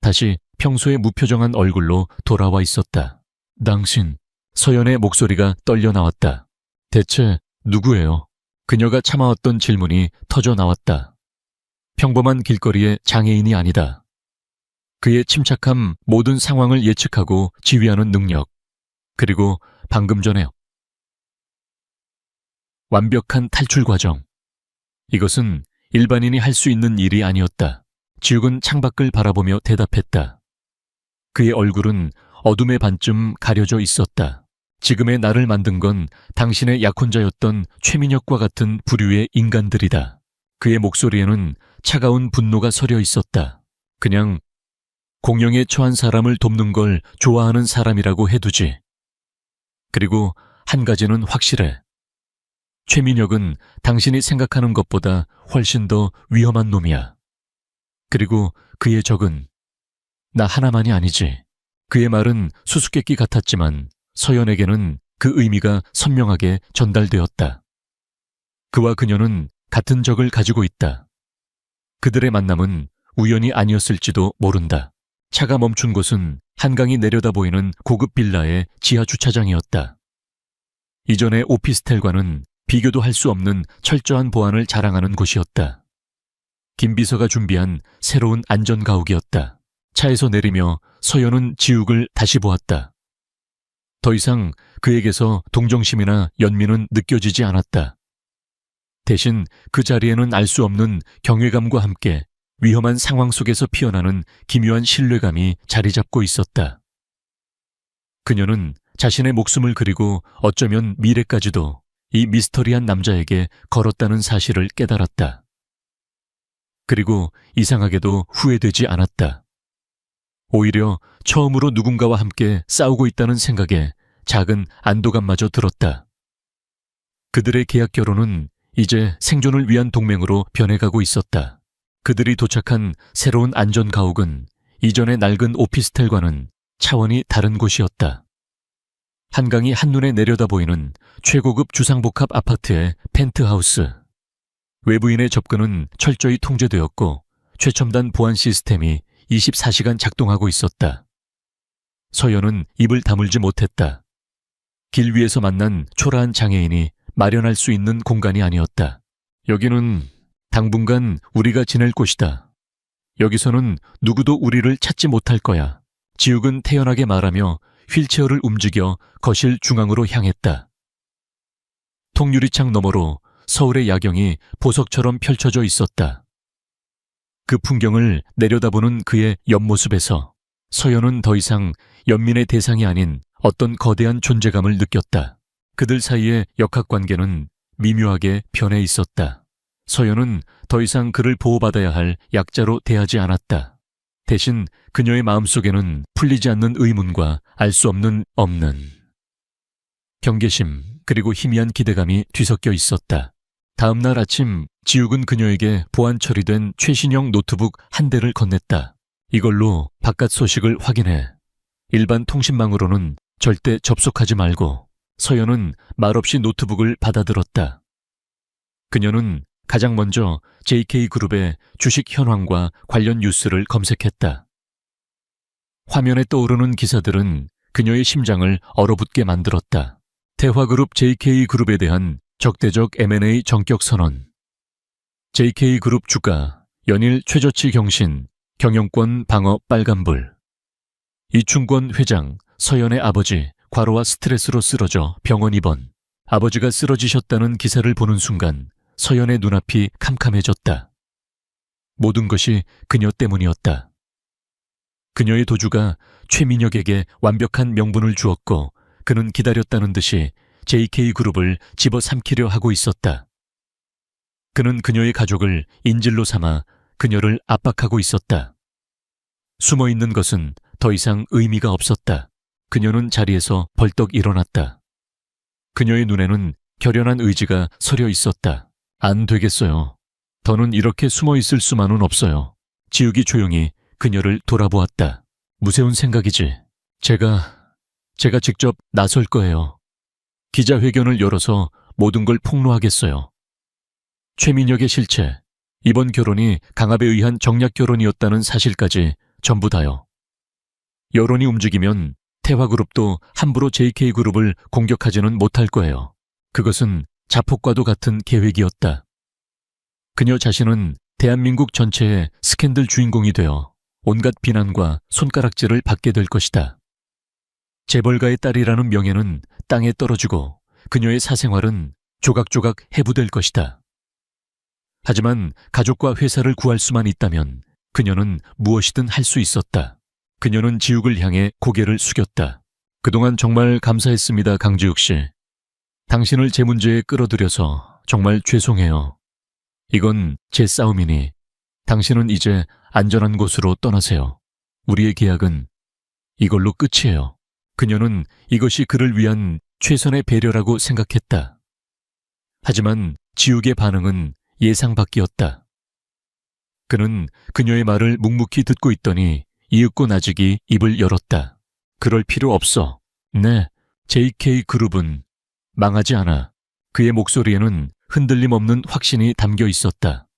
다시 평소의 무표정한 얼굴로 돌아와 있었다. 당신, 서연의 목소리가 떨려 나왔다. 대체 누구예요? 그녀가 참아왔던 질문이 터져 나왔다. 평범한 길거리의 장애인이 아니다. 그의 침착함, 모든 상황을 예측하고 지휘하는 능력, 그리고 방금 전에 완벽한 탈출 과정. 이것은 일반인이 할 수 있는 일이 아니었다. 지욱은 창밖을 바라보며 대답했다. 그의 얼굴은 어둠의 반쯤 가려져 있었다. 지금의 나를 만든 건 당신의 약혼자였던 최민혁과 같은 부류의 인간들이다. 그의 목소리에는 차가운 분노가 서려 있었다. 그냥 공영에 처한 사람을 돕는 걸 좋아하는 사람이라고 해두지. 그리고 한 가지는 확실해. 최민혁은 당신이 생각하는 것보다 훨씬 더 위험한 놈이야. 그리고 그의 적은 나 하나만이 아니지. 그의 말은 수수께끼 같았지만 서연에게는 그 의미가 선명하게 전달되었다. 그와 그녀는 같은 적을 가지고 있다. 그들의 만남은 우연이 아니었을지도 모른다. 차가 멈춘 곳은 한강이 내려다 보이는 고급 빌라의 지하 주차장이었다. 이전의 오피스텔과는 비교도 할 수 없는 철저한 보안을 자랑하는 곳이었다. 김 비서가 준비한 새로운 안전가옥이었다. 차에서 내리며 서연은 지욱을 다시 보았다. 더 이상 그에게서 동정심이나 연민은 느껴지지 않았다. 대신 그 자리에는 알 수 없는 경외감과 함께 위험한 상황 속에서 피어나는 기묘한 신뢰감이 자리 잡고 있었다. 그녀는 자신의 목숨을 그리고 어쩌면 미래까지도 이 미스터리한 남자에게 걸었다는 사실을 깨달았다. 그리고 이상하게도 후회되지 않았다. 오히려 처음으로 누군가와 함께 싸우고 있다는 생각에 작은 안도감마저 들었다. 그들의 계약 결혼은 이제 생존을 위한 동맹으로 변해가고 있었다. 그들이 도착한 새로운 안전가옥은 이전의 낡은 오피스텔과는 차원이 다른 곳이었다. 한강이 한눈에 내려다 보이는 최고급 주상복합 아파트의 펜트하우스. 외부인의 접근은 철저히 통제되었고 최첨단 보안 시스템이 24시간 작동하고 있었다. 서연은 입을 다물지 못했다. 길 위에서 만난 초라한 장애인이 마련할 수 있는 공간이 아니었다. 여기는 당분간 우리가 지낼 곳이다. 여기서는 누구도 우리를 찾지 못할 거야. 지욱은 태연하게 말하며 휠체어를 움직여 거실 중앙으로 향했다. 통유리창 너머로 서울의 야경이 보석처럼 펼쳐져 있었다. 그 풍경을 내려다보는 그의 옆모습에서 서연은 더 이상 연민의 대상이 아닌 어떤 거대한 존재감을 느꼈다. 그들 사이의 역학관계는 미묘하게 변해 있었다. 서연은 더 이상 그를 보호받아야 할 약자로 대하지 않았다. 대신 그녀의 마음속에는 풀리지 않는 의문과 알 수 없는 경계심 그리고 희미한 기대감이 뒤섞여 있었다. 다음 날 아침 지욱은 그녀에게 보안 처리된 최신형 노트북 한 대를 건넸다. 이걸로 바깥 소식을 확인해. 일반 통신망으로는 절대 접속하지 말고. 서연은 말없이 노트북을 받아들었다. 그녀는 가장 먼저 JK그룹의 주식 현황과 관련 뉴스를 검색했다. 화면에 떠오르는 기사들은 그녀의 심장을 얼어붙게 만들었다. 대화그룹 JK그룹에 대한 적대적 M&A 전격 선언. JK그룹 주가 연일 최저치 경신, 경영권 방어 빨간불. 이충권 회장, 서연의 아버지, 과로와 스트레스로 쓰러져 병원 입원. 아버지가 쓰러지셨다는 기사를 보는 순간 서연의 눈앞이 캄캄해졌다. 모든 것이 그녀 때문이었다. 그녀의 도주가 최민혁에게 완벽한 명분을 주었고 그는 기다렸다는 듯이 JK그룹을 집어삼키려 하고 있었다. 그는 그녀의 가족을 인질로 삼아 그녀를 압박하고 있었다. 숨어있는 것은 더 이상 의미가 없었다. 그녀는 자리에서 벌떡 일어났다. 그녀의 눈에는 결연한 의지가 서려 있었다. 안 되겠어요. 더는 이렇게 숨어있을 수만은 없어요. 지욱이 조용히 그녀를 돌아보았다. 무서운 생각이지. 제가 직접 나설 거예요. 기자회견을 열어서 모든 걸 폭로하겠어요. 최민혁의 실체, 이번 결혼이 강압에 의한 정략 결혼이었다는 사실까지 전부 다요. 여론이 움직이면 태화그룹도 함부로 JK그룹을 공격하지는 못할 거예요. 그것은 자폭과도 같은 계획이었다. 그녀 자신은 대한민국 전체의 스캔들 주인공이 되어 온갖 비난과 손가락질을 받게 될 것이다. 재벌가의 딸이라는 명예는 땅에 떨어지고 그녀의 사생활은 조각조각 해부될 것이다. 하지만 가족과 회사를 구할 수만 있다면 그녀는 무엇이든 할 수 있었다. 그녀는 지욱을 향해 고개를 숙였다. 그동안 정말 감사했습니다, 강지욱 씨. 당신을 제 문제에 끌어들여서 정말 죄송해요. 이건 제 싸움이니 당신은 이제 안전한 곳으로 떠나세요. 우리의 계약은 이걸로 끝이에요. 그녀는 이것이 그를 위한 최선의 배려라고 생각했다. 하지만 지욱의 반응은 예상 밖이었다. 그는 그녀의 말을 묵묵히 듣고 있더니 이윽고 나직이 입을 열었다. 그럴 필요 없어. 네, JK그룹은 망하지 않아. 그의 목소리에는 흔들림 없는 확신이 담겨 있었다.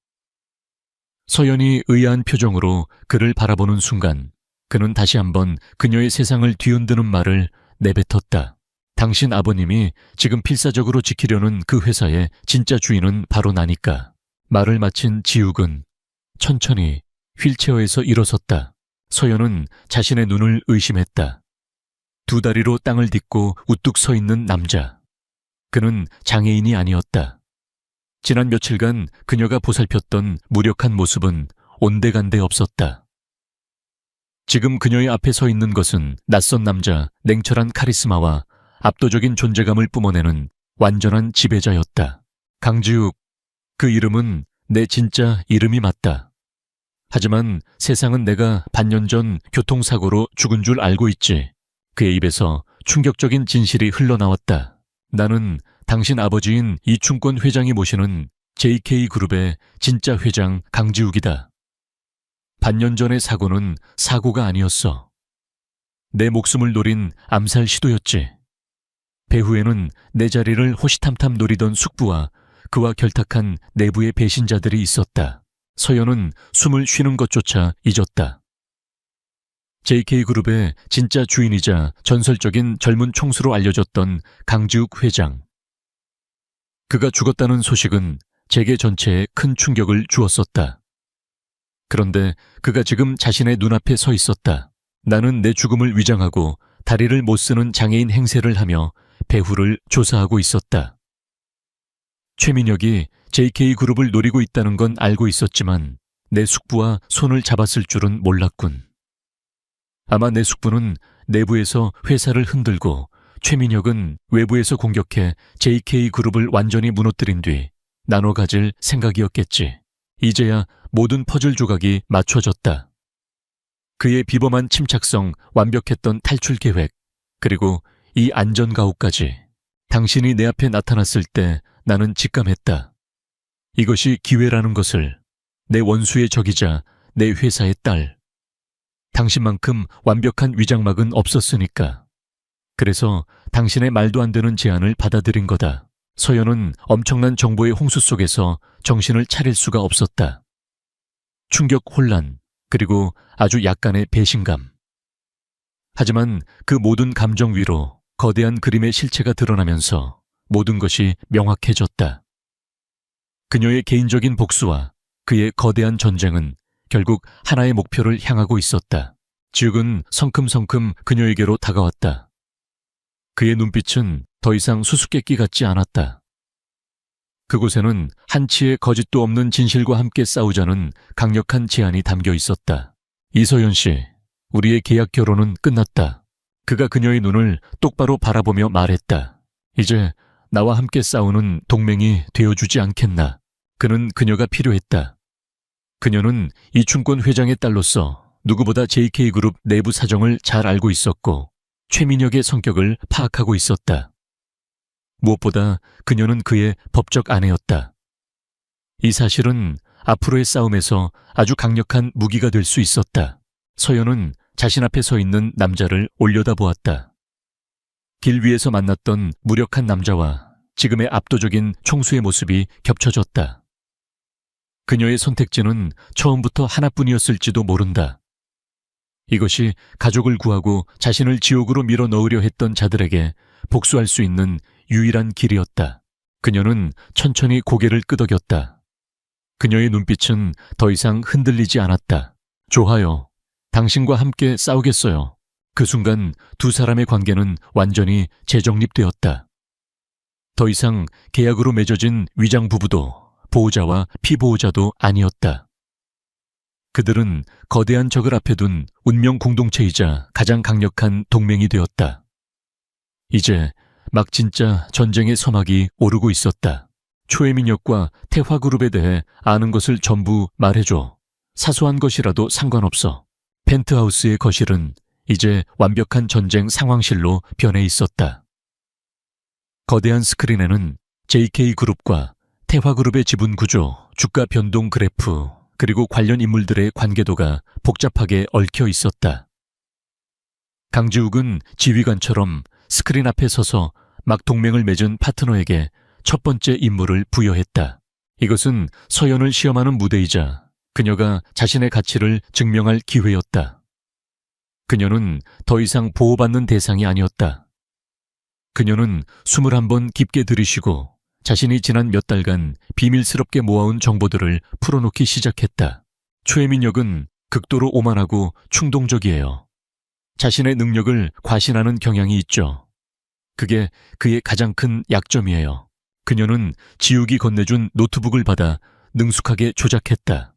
서연이 의아한 표정으로 그를 바라보는 순간 그는 다시 한번 그녀의 세상을 뒤흔드는 말을 내뱉었다. 당신 아버님이 지금 필사적으로 지키려는 그 회사의 진짜 주인은 바로 나니까. 말을 마친 지욱은 천천히 휠체어에서 일어섰다. 서연은 자신의 눈을 의심했다. 두 다리로 땅을 딛고 우뚝 서 있는 남자. 그는 장애인이 아니었다. 지난 며칠간 그녀가 보살폈던 무력한 모습은 온데간데 없었다. 지금 그녀의 앞에 서 있는 것은 낯선 남자, 냉철한 카리스마와 압도적인 존재감을 뿜어내는 완전한 지배자였다. 강지욱, 그 이름은 내 진짜 이름이 맞다. 하지만 세상은 내가 반년 전 교통사고로 죽은 줄 알고 있지. 그의 입에서 충격적인 진실이 흘러나왔다. 나는 당신 아버지인 이충권 회장이 모시는 JK그룹의 진짜 회장 강지욱이다. 반년 전의 사고는 사고가 아니었어. 내 목숨을 노린 암살 시도였지. 배후에는 내 자리를 호시탐탐 노리던 숙부와 그와 결탁한 내부의 배신자들이 있었다. 서연은 숨을 쉬는 것조차 잊었다. JK그룹의 진짜 주인이자 전설적인 젊은 총수로 알려졌던 강지욱 회장. 그가 죽었다는 소식은 재계 전체에 큰 충격을 주었었다. 그런데 그가 지금 자신의 눈앞에 서 있었다. 나는 내 죽음을 위장하고 다리를 못 쓰는 장애인 행세를 하며 배후를 조사하고 있었다. 최민혁이 JK그룹을 노리고 있다는 건 알고 있었지만 내 숙부와 손을 잡았을 줄은 몰랐군. 아마 내 숙부는 내부에서 회사를 흔들고 최민혁은 외부에서 공격해 JK그룹을 완전히 무너뜨린 뒤 나눠 가질 생각이었겠지. 이제야 모든 퍼즐 조각이 맞춰졌다. 그의 비범한 침착성, 완벽했던 탈출 계획, 그리고 이 안전가호까지. 당신이 내 앞에 나타났을 때 나는 직감했다. 이것이 기회라는 것을. 내 원수의 적이자 내 회사의 딸. 당신만큼 완벽한 위장막은 없었으니까. 그래서 당신의 말도 안 되는 제안을 받아들인 거다. 서연은 엄청난 정보의 홍수 속에서 정신을 차릴 수가 없었다. 충격, 혼란, 그리고 아주 약간의 배신감. 하지만 그 모든 감정 위로 거대한 그림의 실체가 드러나면서 모든 것이 명확해졌다. 그녀의 개인적인 복수와 그의 거대한 전쟁은 결국 하나의 목표를 향하고 있었다. 지욱은 성큼성큼 그녀에게로 다가왔다. 그의 눈빛은 더 이상 수수께끼 같지 않았다. 그곳에는 한치의 거짓도 없는 진실과 함께 싸우자는 강력한 제안이 담겨 있었다. 이서연 씨, 우리의 계약 결혼은 끝났다. 그가 그녀의 눈을 똑바로 바라보며 말했다. 이제 나와 함께 싸우는 동맹이 되어주지 않겠나. 그는 그녀가 필요했다. 그녀는 이충권 회장의 딸로서 누구보다 JK그룹 내부 사정을 잘 알고 있었고 최민혁의 성격을 파악하고 있었다. 무엇보다 그녀는 그의 법적 아내였다. 이 사실은 앞으로의 싸움에서 아주 강력한 무기가 될 수 있었다. 서연은 자신 앞에 서 있는 남자를 올려다보았다. 길 위에서 만났던 무력한 남자와 지금의 압도적인 총수의 모습이 겹쳐졌다. 그녀의 선택지는 처음부터 하나뿐이었을지도 모른다. 이것이 가족을 구하고 자신을 지옥으로 밀어넣으려 했던 자들에게 복수할 수 있는 유일한 길이었다. 그녀는 천천히 고개를 끄덕였다. 그녀의 눈빛은 더 이상 흔들리지 않았다. 좋아요. 당신과 함께 싸우겠어요. 그 순간 두 사람의 관계는 완전히 재정립되었다. 더 이상 계약으로 맺어진 위장 부부도 보호자와 피보호자도 아니었다. 그들은 거대한 적을 앞에 둔 운명 공동체이자 가장 강력한 동맹이 되었다. 이제 막 진짜 전쟁의 서막이 오르고 있었다. 초혜민혁과 태화그룹에 대해 아는 것을 전부 말해줘. 사소한 것이라도 상관없어. 펜트하우스의 거실은 이제 완벽한 전쟁 상황실로 변해 있었다. 거대한 스크린에는 JK그룹과 태화그룹의 지분 구조, 주가 변동 그래프, 그리고 관련 인물들의 관계도가 복잡하게 얽혀 있었다. 강지욱은 지휘관처럼 스크린 앞에 서서 막 동맹을 맺은 파트너에게 첫 번째 임무를 부여했다. 이것은 서연을 시험하는 무대이자 그녀가 자신의 가치를 증명할 기회였다. 그녀는 더 이상 보호받는 대상이 아니었다. 그녀는 숨을 한번 깊게 들이쉬고 자신이 지난 몇 달간 비밀스럽게 모아온 정보들을 풀어놓기 시작했다. 최민혁은 극도로 오만하고 충동적이에요. 자신의 능력을 과신하는 경향이 있죠. 그게 그의 가장 큰 약점이에요. 그녀는 지욱이 건네준 노트북을 받아 능숙하게 조작했다.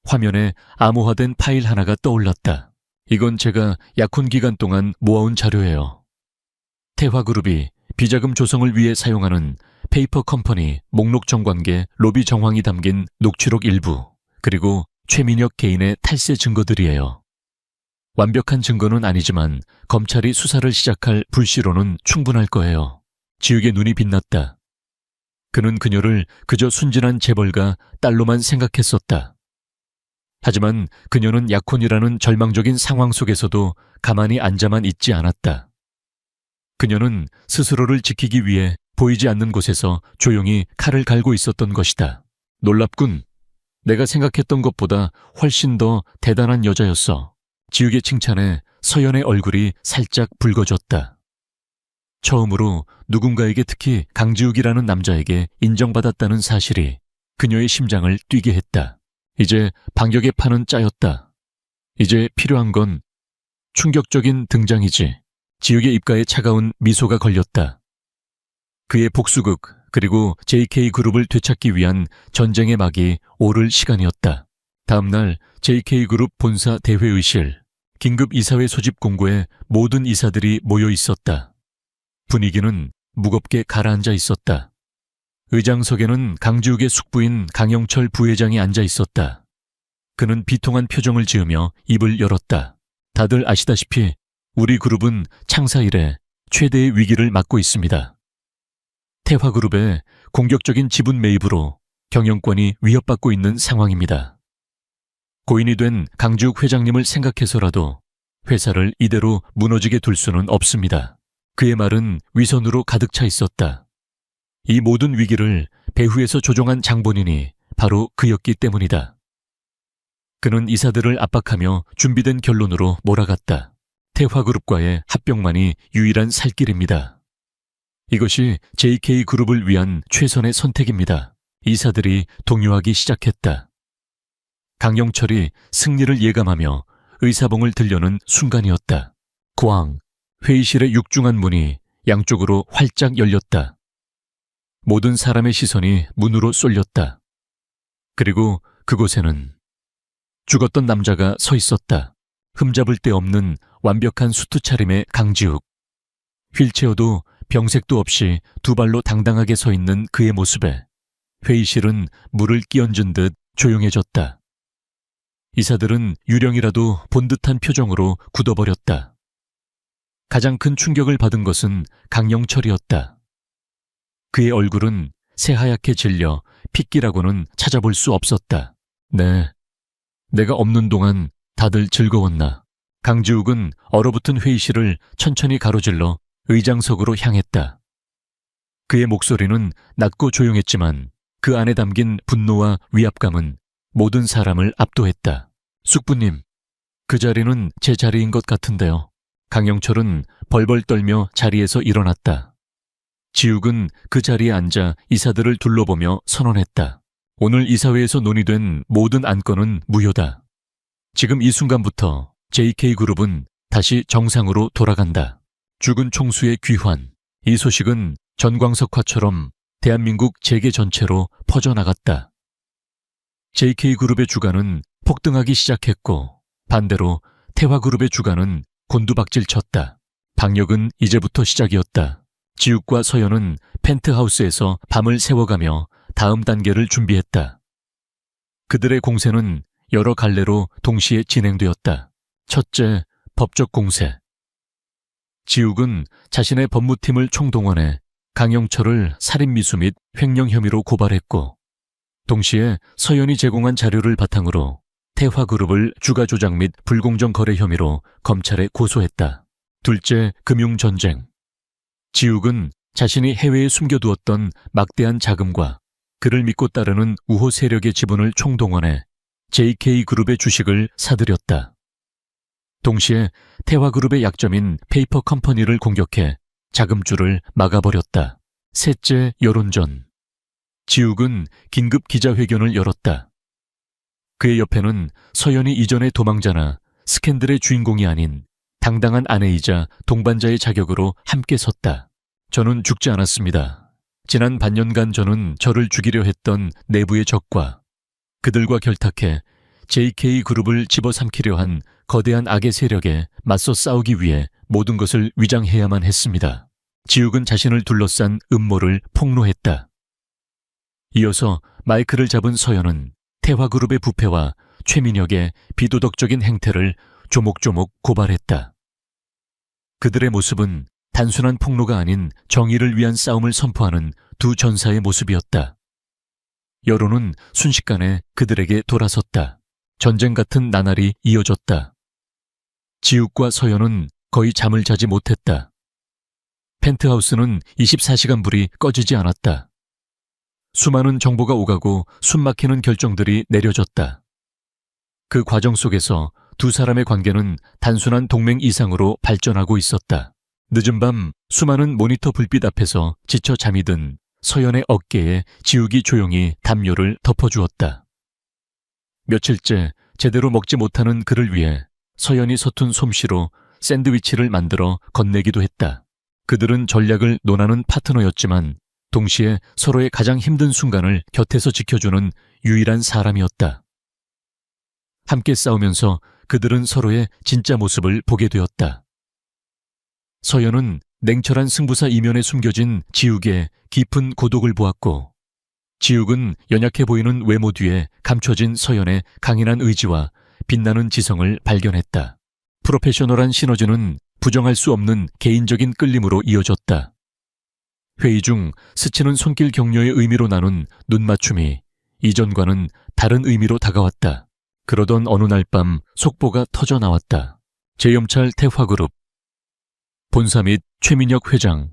화면에 암호화된 파일 하나가 떠올랐다. 이건 제가 약혼 기간 동안 모아온 자료예요. 태화그룹이 비자금 조성을 위해 사용하는 페이퍼 컴퍼니 목록 정관계 로비 정황이 담긴 녹취록 일부, 그리고 최민혁 개인의 탈세 증거들이에요. 완벽한 증거는 아니지만 검찰이 수사를 시작할 불씨로는 충분할 거예요. 지욱의 눈이 빛났다. 그는 그녀를 그저 순진한 재벌가 딸로만 생각했었다. 하지만 그녀는 약혼이라는 절망적인 상황 속에서도 가만히 앉아만 있지 않았다. 그녀는 스스로를 지키기 위해 보이지 않는 곳에서 조용히 칼을 갈고 있었던 것이다. 놀랍군. 내가 생각했던 것보다 훨씬 더 대단한 여자였어. 지욱의 칭찬에 서연의 얼굴이 살짝 붉어졌다. 처음으로 누군가에게, 특히 강지욱이라는 남자에게 인정받았다는 사실이 그녀의 심장을 뛰게 했다. 이제 반격의 판은 짜였다. 이제 필요한 건 충격적인 등장이지. 지욱의 입가에 차가운 미소가 걸렸다. 그의 복수극, 그리고 JK그룹을 되찾기 위한 전쟁의 막이 오를 시간이었다. 다음 날 JK그룹 본사 대회의실, 긴급 이사회 소집 공고에 모든 이사들이 모여 있었다. 분위기는 무겁게 가라앉아 있었다. 의장석에는 강지욱의 숙부인 강영철 부회장이 앉아 있었다. 그는 비통한 표정을 지으며 입을 열었다. 다들 아시다시피 우리 그룹은 창사 이래 최대의 위기를 맞고 있습니다. 태화그룹의 공격적인 지분 매입으로 경영권이 위협받고 있는 상황입니다. 고인이 된 강지욱 회장님을 생각해서라도 회사를 이대로 무너지게 둘 수는 없습니다. 그의 말은 위선으로 가득 차 있었다. 이 모든 위기를 배후에서 조종한 장본인이 바로 그였기 때문이다. 그는 이사들을 압박하며 준비된 결론으로 몰아갔다. 태화그룹과의 합병만이 유일한 살 길입니다. 이것이 JK그룹을 위한 최선의 선택입니다. 이사들이 동요하기 시작했다. 강영철이 승리를 예감하며 의사봉을 들려는 순간이었다. 고항, 회의실의 육중한 문이 양쪽으로 활짝 열렸다. 모든 사람의 시선이 문으로 쏠렸다. 그리고 그곳에는 죽었던 남자가 서 있었다. 흠잡을 데 없는 완벽한 수트 차림의 강지욱. 휠체어도 병색도 없이 두 발로 당당하게 서 있는 그의 모습에 회의실은 물을 끼얹은 듯 조용해졌다. 이사들은 유령이라도 본 듯한 표정으로 굳어버렸다. 가장 큰 충격을 받은 것은 강영철이었다. 그의 얼굴은 새하얗게 질려 핏기라고는 찾아볼 수 없었다. 네, 내가 없는 동안 다들 즐거웠나. 강지욱은 얼어붙은 회의실을 천천히 가로질러 의장석으로 향했다. 그의 목소리는 낮고 조용했지만 그 안에 담긴 분노와 위압감은 모든 사람을 압도했다. 숙부님, 그 자리는 제 자리인 것 같은데요. 강영철은 벌벌 떨며 자리에서 일어났다. 지욱은 그 자리에 앉아 이사들을 둘러보며 선언했다. 오늘 이사회에서 논의된 모든 안건은 무효다. 지금 이 순간부터 JK그룹은 다시 정상으로 돌아간다. 죽은 총수의 귀환. 이 소식은 전광석화처럼 대한민국 재계 전체로 퍼져나갔다. JK그룹의 주가는 폭등하기 시작했고 반대로 태화그룹의 주가는 곤두박질쳤다. 박력은 이제부터 시작이었다. 지욱과 서연은 펜트하우스에서 밤을 새워가며 다음 단계를 준비했다. 그들의 공세는 여러 갈래로 동시에 진행되었다. 첫째, 법적 공세. 지욱은 자신의 법무팀을 총동원해 강영철을 살인미수 및 횡령 혐의로 고발했고 동시에 서연이 제공한 자료를 바탕으로 태화그룹을 주가 조작 및 불공정 거래 혐의로 검찰에 고소했다. 둘째, 금융전쟁. 지욱은 자신이 해외에 숨겨두었던 막대한 자금과 그를 믿고 따르는 우호 세력의 지분을 총동원해 JK그룹의 주식을 사들였다. 동시에 태화그룹의 약점인 페이퍼 컴퍼니를 공격해 자금줄을 막아버렸다. 셋째, 여론전. 지욱은 긴급 기자회견을 열었다. 그의 옆에는 서연이 이전의 도망자나 스캔들의 주인공이 아닌 당당한 아내이자 동반자의 자격으로 함께 섰다. 저는 죽지 않았습니다. 지난 반년간 저는 저를 죽이려 했던 내부의 적과 그들과 결탁해 JK그룹을 집어삼키려 한 거대한 악의 세력에 맞서 싸우기 위해 모든 것을 위장해야만 했습니다. 지욱은 자신을 둘러싼 음모를 폭로했다. 이어서 마이크를 잡은 서연은 태화그룹의 부패와 최민혁의 비도덕적인 행태를 조목조목 고발했다. 그들의 모습은 단순한 폭로가 아닌 정의를 위한 싸움을 선포하는 두 전사의 모습이었다. 여론은 순식간에 그들에게 돌아섰다. 전쟁 같은 나날이 이어졌다. 지욱과 서연은 거의 잠을 자지 못했다. 펜트하우스는 24시간 불이 꺼지지 않았다. 수많은 정보가 오가고 숨막히는 결정들이 내려졌다. 그 과정 속에서 두 사람의 관계는 단순한 동맹 이상으로 발전하고 있었다. 늦은 밤 수많은 모니터 불빛 앞에서 지쳐 잠이 든 서연의 어깨에 지욱이 조용히 담요를 덮어주었다. 며칠째 제대로 먹지 못하는 그를 위해 서연이 서툰 솜씨로 샌드위치를 만들어 건네기도 했다. 그들은 전략을 논하는 파트너였지만 동시에 서로의 가장 힘든 순간을 곁에서 지켜주는 유일한 사람이었다. 함께 싸우면서 그들은 서로의 진짜 모습을 보게 되었다. 서연은 냉철한 승부사 이면에 숨겨진 지욱의 깊은 고독을 보았고, 지욱은 연약해 보이는 외모 뒤에 감춰진 서연의 강인한 의지와 빛나는 지성을 발견했다. 프로페셔널한 시너지는 부정할 수 없는 개인적인 끌림으로 이어졌다. 회의 중 스치는 손길 격려의 의미로 나눈 눈맞춤이 이전과는 다른 의미로 다가왔다. 그러던 어느 날 밤 속보가 터져 나왔다. 제염찰 태화그룹 본사 및 최민혁 회장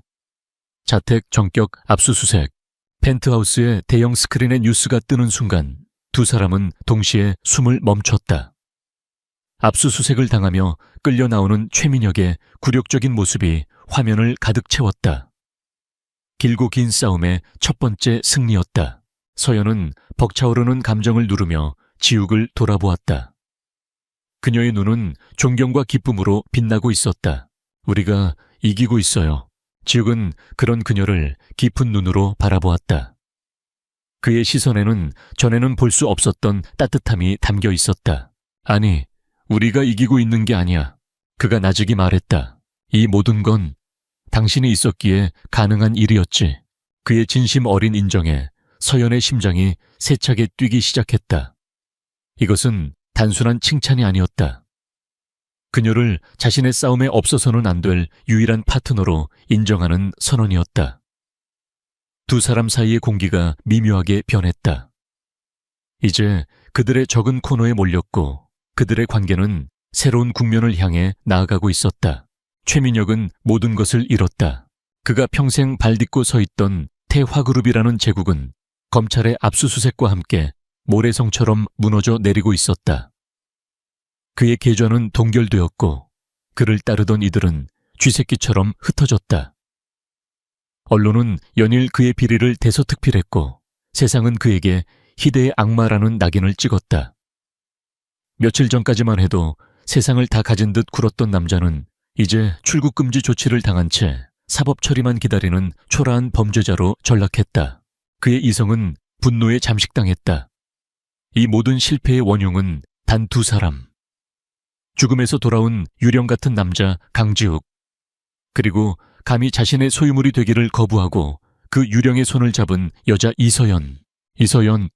자택 전격 압수수색. 펜트하우스의 대형 스크린에 뉴스가 뜨는 순간 두 사람은 동시에 숨을 멈췄다. 압수수색을 당하며 끌려 나오는 최민혁의 굴욕적인 모습이 화면을 가득 채웠다. 길고 긴 싸움의 첫 번째 승리였다. 서연은 벅차오르는 감정을 누르며 지욱을 돌아보았다. 그녀의 눈은 존경과 기쁨으로 빛나고 있었다. 우리가 이기고 있어요. 지욱은 그런 그녀를 깊은 눈으로 바라보았다. 그의 시선에는 전에는 볼 수 없었던 따뜻함이 담겨 있었다. 아니, 우리가 이기고 있는 게 아니야. 그가 나직이 말했다. 이 모든 건 당신이 있었기에 가능한 일이었지. 그의 진심 어린 인정에 서연의 심장이 세차게 뛰기 시작했다. 이것은 단순한 칭찬이 아니었다. 그녀를 자신의 싸움에 없어서는 안 될 유일한 파트너로 인정하는 선언이었다. 두 사람 사이의 공기가 미묘하게 변했다. 이제 그들의 적은 코너에 몰렸고 그들의 관계는 새로운 국면을 향해 나아가고 있었다. 최민혁은 모든 것을 잃었다. 그가 평생 발딛고 서 있던 태화그룹이라는 제국은 검찰의 압수수색과 함께 모래성처럼 무너져 내리고 있었다. 그의 계좌는 동결되었고 그를 따르던 이들은 쥐새끼처럼 흩어졌다. 언론은 연일 그의 비리를 대서특필했고 세상은 그에게 희대의 악마라는 낙인을 찍었다. 며칠 전까지만 해도 세상을 다 가진 듯 굴었던 남자는 이제 출국금지 조치를 당한 채 사법 처리만 기다리는 초라한 범죄자로 전락했다. 그의 이성은 분노에 잠식당했다. 이 모든 실패의 원흉은 단 두 사람. 죽음에서 돌아온 유령 같은 남자 강지욱, 그리고 감히 자신의 소유물이 되기를 거부하고 그 유령의 손을 잡은 여자 이서연. 이서연,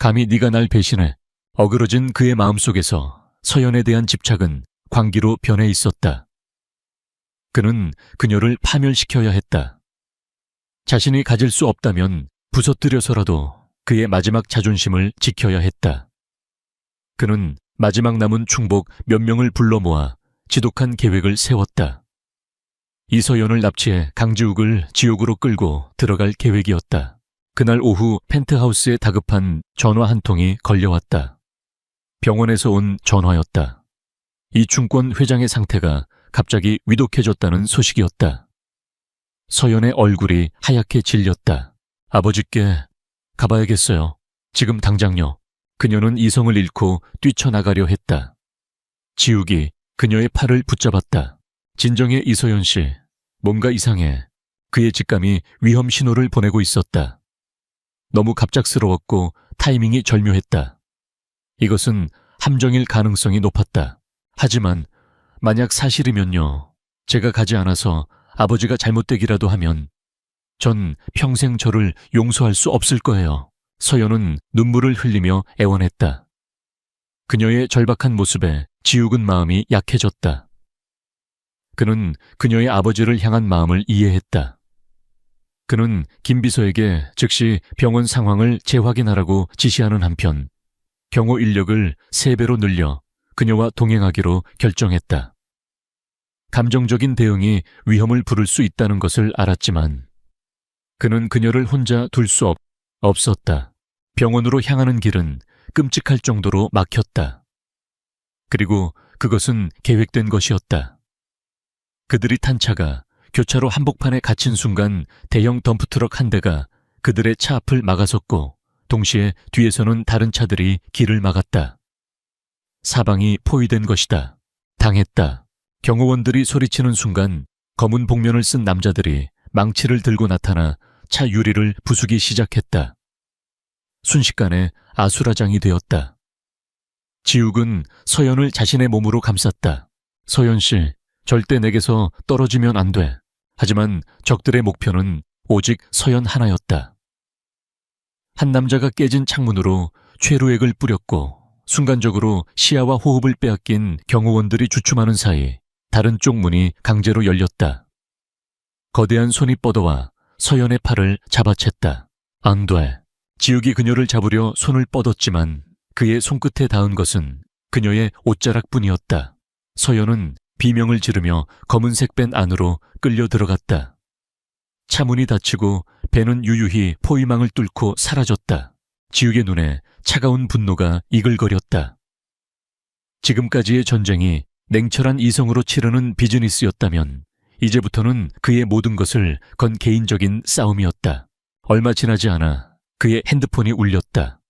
감히 네가 날 배신해. 어그러진 그의 마음속에서 서연에 대한 집착은 광기로 변해 있었다. 그는 그녀를 파멸시켜야 했다. 자신이 가질 수 없다면 부서뜨려서라도 그의 마지막 자존심을 지켜야 했다. 그는 마지막 남은 충복 몇 명을 불러 모아 지독한 계획을 세웠다. 이서연을 납치해 강지욱을 지옥으로 끌고 들어갈 계획이었다. 그날 오후 펜트하우스에 다급한 전화 한 통이 걸려왔다. 병원에서 온 전화였다. 이충권 회장의 상태가 갑자기 위독해졌다는 소식이었다. 서연의 얼굴이 하얗게 질렸다. 아버지께 가봐야겠어요. 지금 당장요. 그녀는 이성을 잃고 뛰쳐나가려 했다. 지욱이 그녀의 팔을 붙잡았다. 진정해 이서연 씨. 뭔가 이상해. 그의 직감이 위험 신호를 보내고 있었다. 너무 갑작스러웠고 타이밍이 절묘했다. 이것은 함정일 가능성이 높았다. 하지만 만약 사실이면요. 제가 가지 않아서 아버지가 잘못되기라도 하면 전 평생 저를 용서할 수 없을 거예요. 서연은 눈물을 흘리며 애원했다. 그녀의 절박한 모습에 지욱은 마음이 약해졌다. 그는 그녀의 아버지를 향한 마음을 이해했다. 그는 김 비서에게 즉시 병원 상황을 재확인하라고 지시하는 한편 경호 인력을 3배로 늘려 그녀와 동행하기로 결정했다. 감정적인 대응이 위험을 부를 수 있다는 것을 알았지만 그는 그녀를 혼자 둘 수 없었다. 병원으로 향하는 길은 끔찍할 정도로 막혔다. 그리고 그것은 계획된 것이었다. 그들이 탄 차가 교차로 한복판에 갇힌 순간 대형 덤프트럭 한 대가 그들의 차 앞을 막아섰고 동시에 뒤에서는 다른 차들이 길을 막았다. 사방이 포위된 것이다. 당했다. 경호원들이 소리치는 순간 검은 복면을 쓴 남자들이 망치를 들고 나타나 차 유리를 부수기 시작했다. 순식간에 아수라장이 되었다. 지욱은 서연을 자신의 몸으로 감쌌다. 서연 씨, 절대 내게서 떨어지면 안 돼. 하지만 적들의 목표는 오직 서연 하나였다. 한 남자가 깨진 창문으로 최루액을 뿌렸고 순간적으로 시야와 호흡을 빼앗긴 경호원들이 주춤하는 사이 다른 쪽 문이 강제로 열렸다. 거대한 손이 뻗어와 서연의 팔을 잡아챘다. 안 돼. 지욱이 그녀를 잡으려 손을 뻗었지만 그의 손끝에 닿은 것은 그녀의 옷자락뿐이었다. 서연은 비명을 지르며 검은색 밴 안으로 끌려 들어갔다. 차문이 닫히고 배는 유유히 포위망을 뚫고 사라졌다. 지욱의 눈에 차가운 분노가 이글거렸다. 지금까지의 전쟁이 냉철한 이성으로 치르는 비즈니스였다면 이제부터는 그의 모든 것을 건 개인적인 싸움이었다. 얼마 지나지 않아 그의 핸드폰이 울렸다.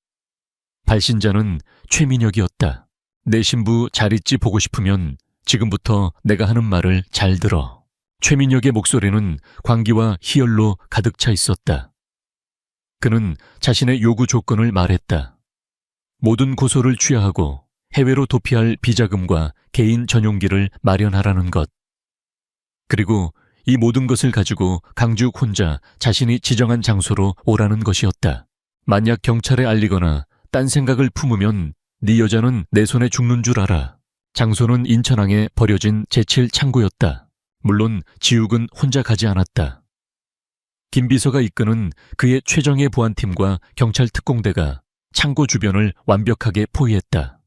발신자는 최민혁이었다. 내 신부 잘 있지 보고 싶으면 지금부터 내가 하는 말을 잘 들어. 최민혁의 목소리는 광기와 희열로 가득 차 있었다. 그는 자신의 요구 조건을 말했다. 모든 고소를 취하하고 해외로 도피할 비자금과 개인 전용기를 마련하라는 것. 그리고 이 모든 것을 가지고 강지욱 혼자 자신이 지정한 장소로 오라는 것이었다. 만약 경찰에 알리거나 딴 생각을 품으면 네 여자는 내 손에 죽는 줄 알아. 장소는 인천항에 버려진 제7 창고였다. 물론 지욱은 혼자 가지 않았다. 김 비서가 이끄는 그의 최정예 보안팀과 경찰 특공대가 창고 주변을 완벽하게 포위했다.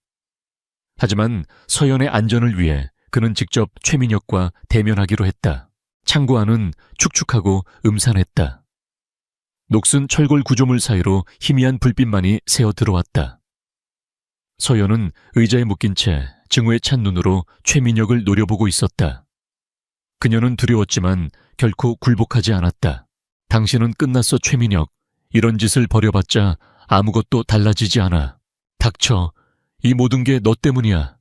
하지만 서연의 안전을 위해 그는 직접 최민혁과 대면하기로 했다. 창고 안은 축축하고 음산했다. 녹슨 철골 구조물 사이로 희미한 불빛만이 새어 들어왔다. 서연은 의자에 묶인 채 증오에 찬 눈으로 최민혁을 노려보고 있었다. 그녀는 두려웠지만 결코 굴복하지 않았다. 당신은 끝났어, 최민혁. 이런 짓을 벌여봤자 아무것도 달라지지 않아. 닥쳐. 이 모든 게 너 때문이야.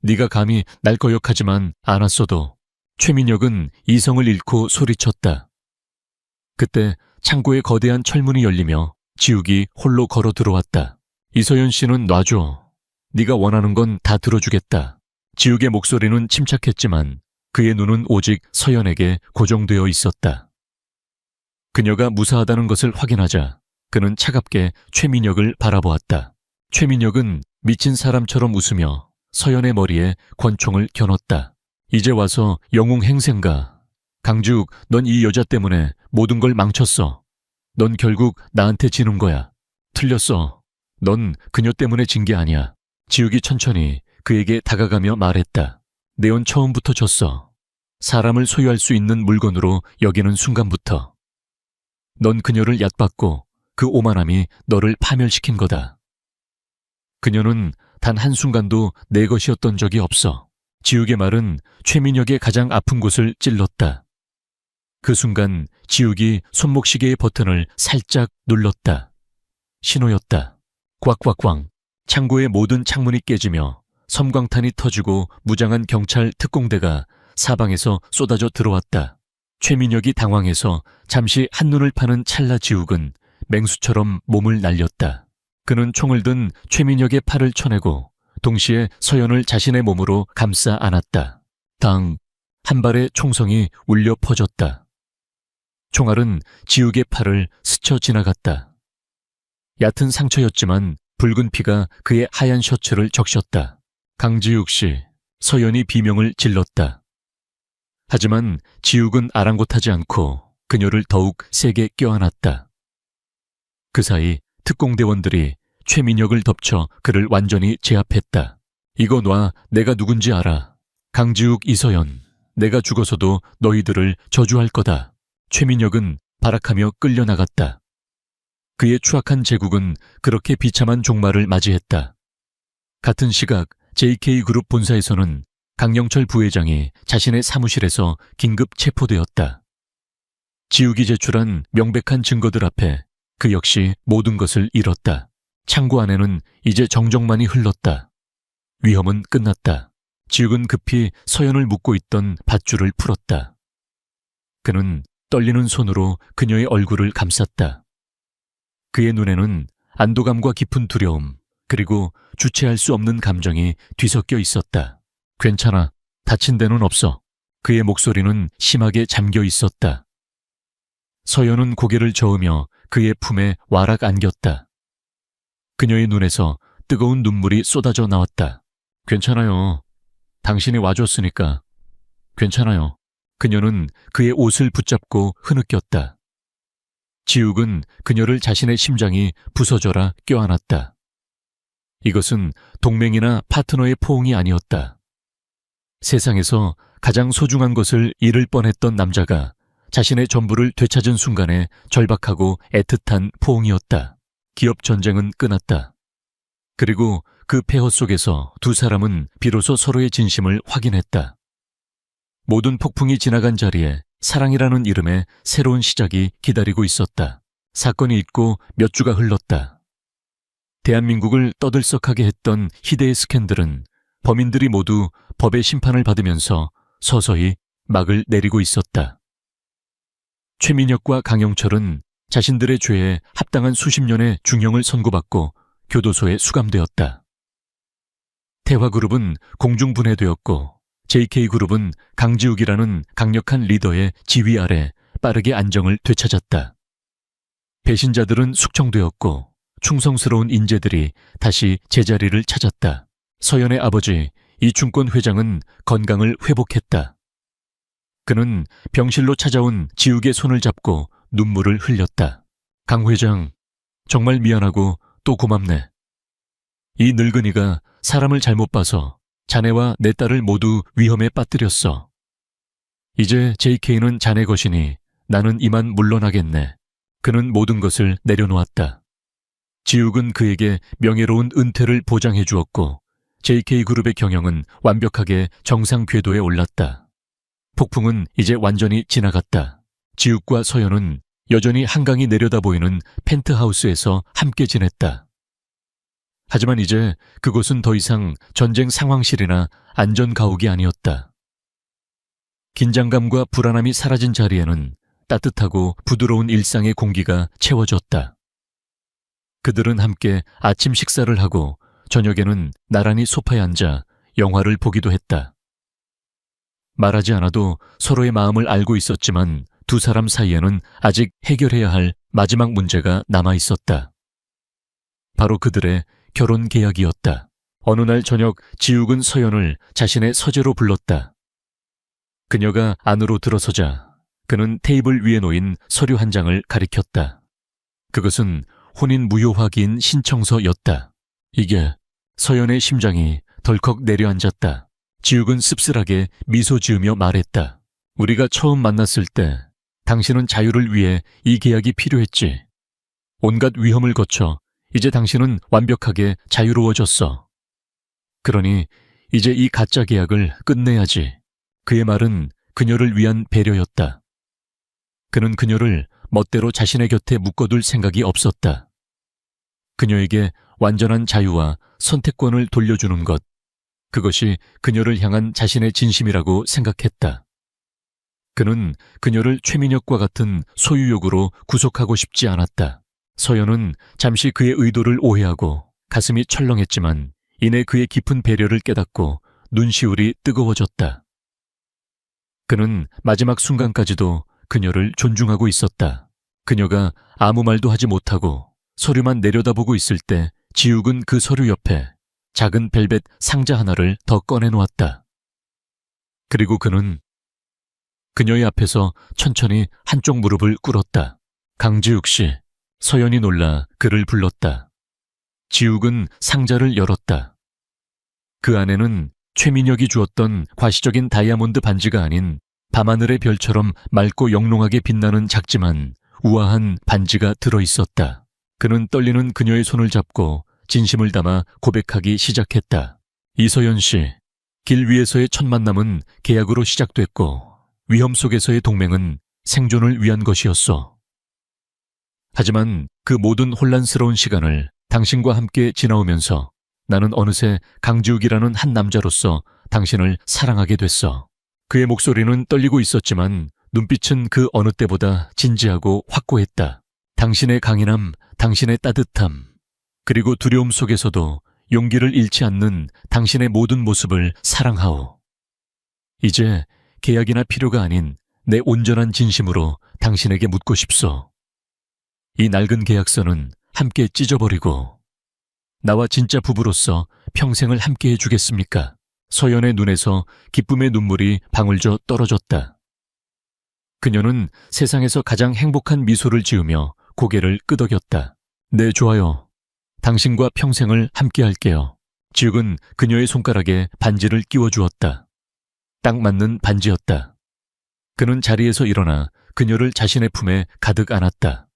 네가 감히 날 거역하지만 않았어도. 최민혁은 이성을 잃고 소리쳤다. 그때 창고의 거대한 철문이 열리며 지욱이 홀로 걸어 들어왔다. 이서연 씨는 놔줘. 네가 원하는 건 다 들어주겠다. 지욱의 목소리는 침착했지만 그의 눈은 오직 서연에게 고정되어 있었다. 그녀가 무사하다는 것을 확인하자 그는 차갑게 최민혁을 바라보았다. 최민혁은 미친 사람처럼 웃으며 서연의 머리에 권총을 겨눴다. 이제 와서 영웅 행세인가. 강지욱, 넌 이 여자 때문에 모든 걸 망쳤어. 넌 결국 나한테 지는 거야. 틀렸어. 넌 그녀 때문에 진 게 아니야. 지욱이 천천히 그에게 다가가며 말했다. 네온 처음부터 졌어. 사람을 소유할 수 있는 물건으로 여기는 순간부터. 넌 그녀를 얕봤고 그 오만함이 너를 파멸시킨 거다. 그녀는 단 한순간도 내 것이었던 적이 없어. 지욱의 말은 최민혁의 가장 아픈 곳을 찔렀다. 그 순간 지욱이 손목시계의 버튼을 살짝 눌렀다. 신호였다. 꽉꽉꽝. 창고의 모든 창문이 깨지며 섬광탄이 터지고 무장한 경찰 특공대가 사방에서 쏟아져 들어왔다. 최민혁이 당황해서 잠시 한눈을 파는 찰나 지욱은 맹수처럼 몸을 날렸다. 그는 총을 든 최민혁의 팔을 쳐내고 동시에 서연을 자신의 몸으로 감싸 안았다. 당! 한 발의 총성이 울려 퍼졌다. 총알은 지욱의 팔을 스쳐 지나갔다. 얕은 상처였지만 붉은 피가 그의 하얀 셔츠를 적셨다. 강지욱 씨, 서연이 비명을 질렀다. 하지만 지욱은 아랑곳하지 않고 그녀를 더욱 세게 껴안았다. 그 사이 특공대원들이 최민혁을 덮쳐 그를 완전히 제압했다. 이거 놔, 내가 누군지 알아. 강지욱, 이서연, 내가 죽어서도 너희들을 저주할 거다. 최민혁은 발악하며 끌려나갔다. 그의 추악한 제국은 그렇게 비참한 종말을 맞이했다. 같은 시각 JK그룹 본사에서는 강영철 부회장이 자신의 사무실에서 긴급 체포되었다. 지욱이 제출한 명백한 증거들 앞에 그 역시 모든 것을 잃었다. 창고 안에는 이제 정적만이 흘렀다. 위험은 끝났다. 지욱은 급히 서연을 묶고 있던 밧줄을 풀었다. 그는 떨리는 손으로 그녀의 얼굴을 감쌌다. 그의 눈에는 안도감과 깊은 두려움, 그리고 주체할 수 없는 감정이 뒤섞여 있었다. 괜찮아. 다친 데는 없어. 그의 목소리는 심하게 잠겨 있었다. 서연은 고개를 저으며 그의 품에 와락 안겼다. 그녀의 눈에서 뜨거운 눈물이 쏟아져 나왔다. 괜찮아요. 당신이 와줬으니까. 괜찮아요. 그녀는 그의 옷을 붙잡고 흐느꼈다. 지욱은 그녀를 자신의 심장이 부서져라 껴안았다. 이것은 동맹이나 파트너의 포옹이 아니었다. 세상에서 가장 소중한 것을 잃을 뻔했던 남자가 자신의 전부를 되찾은 순간에 절박하고 애틋한 포옹이었다. 기업 전쟁은 끝났다. 그리고 그 폐허 속에서 두 사람은 비로소 서로의 진심을 확인했다. 모든 폭풍이 지나간 자리에 사랑이라는 이름의 새로운 시작이 기다리고 있었다. 사건이 있고 몇 주가 흘렀다. 대한민국을 떠들썩하게 했던 희대의 스캔들은 범인들이 모두 법의 심판을 받으면서 서서히 막을 내리고 있었다. 최민혁과 강영철은 자신들의 죄에 합당한 수십 년의 중형을 선고받고 교도소에 수감되었다. 태화그룹은 공중분해되었고 JK그룹은 강지욱이라는 강력한 리더의 지휘 아래 빠르게 안정을 되찾았다. 배신자들은 숙청되었고 충성스러운 인재들이 다시 제자리를 찾았다. 서연의 아버지 이충권 회장은 건강을 회복했다. 그는 병실로 찾아온 지욱의 손을 잡고 눈물을 흘렸다. 강 회장, 정말 미안하고 또 고맙네. 이 늙은이가 사람을 잘못 봐서 자네와 내 딸을 모두 위험에 빠뜨렸어. 이제 JK는 자네 것이니 나는 이만 물러나겠네. 그는 모든 것을 내려놓았다. 지욱은 그에게 명예로운 은퇴를 보장해 주었고 JK그룹의 경영은 완벽하게 정상 궤도에 올랐다. 폭풍은 이제 완전히 지나갔다. 지욱과 서연은 여전히 한강이 내려다 보이는 펜트하우스에서 함께 지냈다. 하지만 이제 그곳은 더 이상 전쟁 상황실이나 안전가옥이 아니었다. 긴장감과 불안함이 사라진 자리에는 따뜻하고 부드러운 일상의 공기가 채워졌다. 그들은 함께 아침 식사를 하고 저녁에는 나란히 소파에 앉아 영화를 보기도 했다. 말하지 않아도 서로의 마음을 알고 있었지만 두 사람 사이에는 아직 해결해야 할 마지막 문제가 남아 있었다. 바로 그들의 결혼 계약이었다. 어느 날 저녁 지욱은 서연을 자신의 서재로 불렀다. 그녀가 안으로 들어서자 그는 테이블 위에 놓인 서류 한 장을 가리켰다. 그것은 혼인 무효화기인 신청서였다. 이게 서연의 심장이 덜컥 내려앉았다. 지욱은 씁쓸하게 미소 지으며 말했다. 우리가 처음 만났을 때 당신은 자유를 위해 이 계약이 필요했지. 온갖 위험을 거쳐 이제 당신은 완벽하게 자유로워졌어. 그러니 이제 이 가짜 계약을 끝내야지. 그의 말은 그녀를 위한 배려였다. 그는 그녀를 멋대로 자신의 곁에 묶어둘 생각이 없었다. 그녀에게 완전한 자유와 선택권을 돌려주는 것, 그것이 그녀를 향한 자신의 진심이라고 생각했다. 그는 그녀를 최민혁과 같은 소유욕으로 구속하고 싶지 않았다. 서연은 잠시 그의 의도를 오해하고 가슴이 철렁했지만 이내 그의 깊은 배려를 깨닫고 눈시울이 뜨거워졌다. 그는 마지막 순간까지도 그녀를 존중하고 있었다. 그녀가 아무 말도 하지 못하고 서류만 내려다보고 있을 때 지욱은 그 서류 옆에 작은 벨벳 상자 하나를 더 꺼내놓았다. 그리고 그는 그녀의 앞에서 천천히 한쪽 무릎을 꿇었다. 강지욱 씨. 서연이 놀라 그를 불렀다. 지욱은 상자를 열었다. 그 안에는 최민혁이 주었던 과시적인 다이아몬드 반지가 아닌 밤하늘의 별처럼 맑고 영롱하게 빛나는 작지만 우아한 반지가 들어있었다. 그는 떨리는 그녀의 손을 잡고 진심을 담아 고백하기 시작했다. 이서연 씨, 길 위에서의 첫 만남은 계약으로 시작됐고 위험 속에서의 동맹은 생존을 위한 것이었어. 하지만 그 모든 혼란스러운 시간을 당신과 함께 지나오면서 나는 어느새 강지욱이라는 한 남자로서 당신을 사랑하게 됐어. 그의 목소리는 떨리고 있었지만 눈빛은 그 어느 때보다 진지하고 확고했다. 당신의 강인함, 당신의 따뜻함, 그리고 두려움 속에서도 용기를 잃지 않는 당신의 모든 모습을 사랑하오. 이제 계약이나 필요가 아닌 내 온전한 진심으로 당신에게 묻고 싶소. 이 낡은 계약서는 함께 찢어버리고 나와 진짜 부부로서 평생을 함께 해주겠습니까? 서연의 눈에서 기쁨의 눈물이 방울져 떨어졌다. 그녀는 세상에서 가장 행복한 미소를 지으며 고개를 끄덕였다. 네, 좋아요. 당신과 평생을 함께 할게요. 지욱은 그녀의 손가락에 반지를 끼워주었다. 딱 맞는 반지였다. 그는 자리에서 일어나 그녀를 자신의 품에 가득 안았다.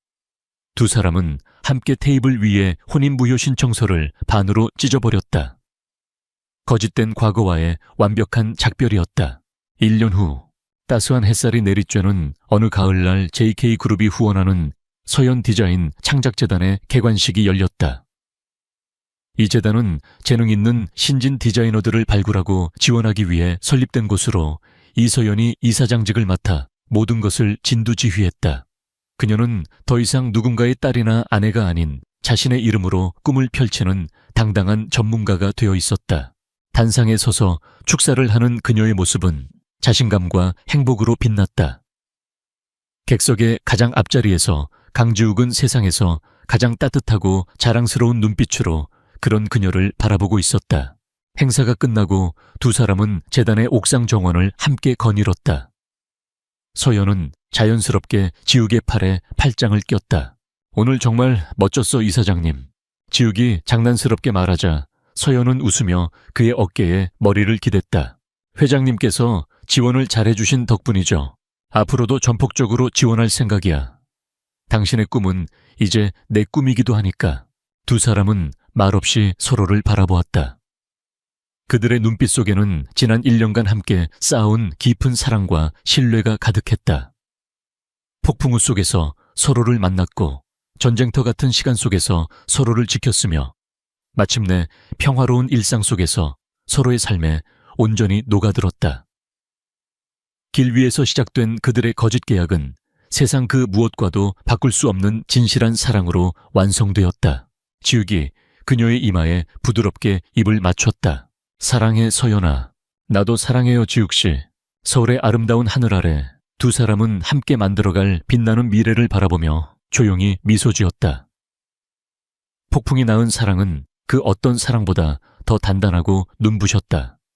두 사람은 함께 테이블 위에 혼인무효 신청서를 반으로 찢어버렸다. 거짓된 과거와의 완벽한 작별이었다. 1년 후 따스한 햇살이 내리쬐는 어느 가을날 JK그룹이 후원하는 서연 디자인 창작재단의 개관식이 열렸다. 이 재단은 재능 있는 신진 디자이너들을 발굴하고 지원하기 위해 설립된 곳으로 이서연이 이사장직을 맡아 모든 것을 진두지휘했다. 그녀는 더 이상 누군가의 딸이나 아내가 아닌 자신의 이름으로 꿈을 펼치는 당당한 전문가가 되어 있었다. 단상에 서서 축사를 하는 그녀의 모습은 자신감과 행복으로 빛났다. 객석의 가장 앞자리에서 강지욱은 세상에서 가장 따뜻하고 자랑스러운 눈빛으로 그런 그녀를 바라보고 있었다. 행사가 끝나고 두 사람은 재단의 옥상 정원을 함께 거닐었다. 서연은 자연스럽게 지욱의 팔에 팔짱을 꼈다. 오늘 정말 멋졌어, 이사장님. 지욱이 장난스럽게 말하자 서연은 웃으며 그의 어깨에 머리를 기댔다. 회장님께서 지원을 잘해주신 덕분이죠. 앞으로도 전폭적으로 지원할 생각이야. 당신의 꿈은 이제 내 꿈이기도 하니까. 두 사람은 말없이 서로를 바라보았다. 그들의 눈빛 속에는 지난 1년간 함께 쌓아온 깊은 사랑과 신뢰가 가득했다. 폭풍우 속에서 서로를 만났고 전쟁터 같은 시간 속에서 서로를 지켰으며 마침내 평화로운 일상 속에서 서로의 삶에 온전히 녹아들었다. 길 위에서 시작된 그들의 거짓 계약은 세상 그 무엇과도 바꿀 수 없는 진실한 사랑으로 완성되었다. 지욱이 그녀의 이마에 부드럽게 입을 맞췄다. 사랑해, 서연아. 나도 사랑해요, 지욱씨. 서울의 아름다운 하늘 아래 두 사람은 함께 만들어갈 빛나는 미래를 바라보며 조용히 미소 지었다. 폭풍이 낳은 사랑은 그 어떤 사랑보다 더 단단하고 눈부셨다.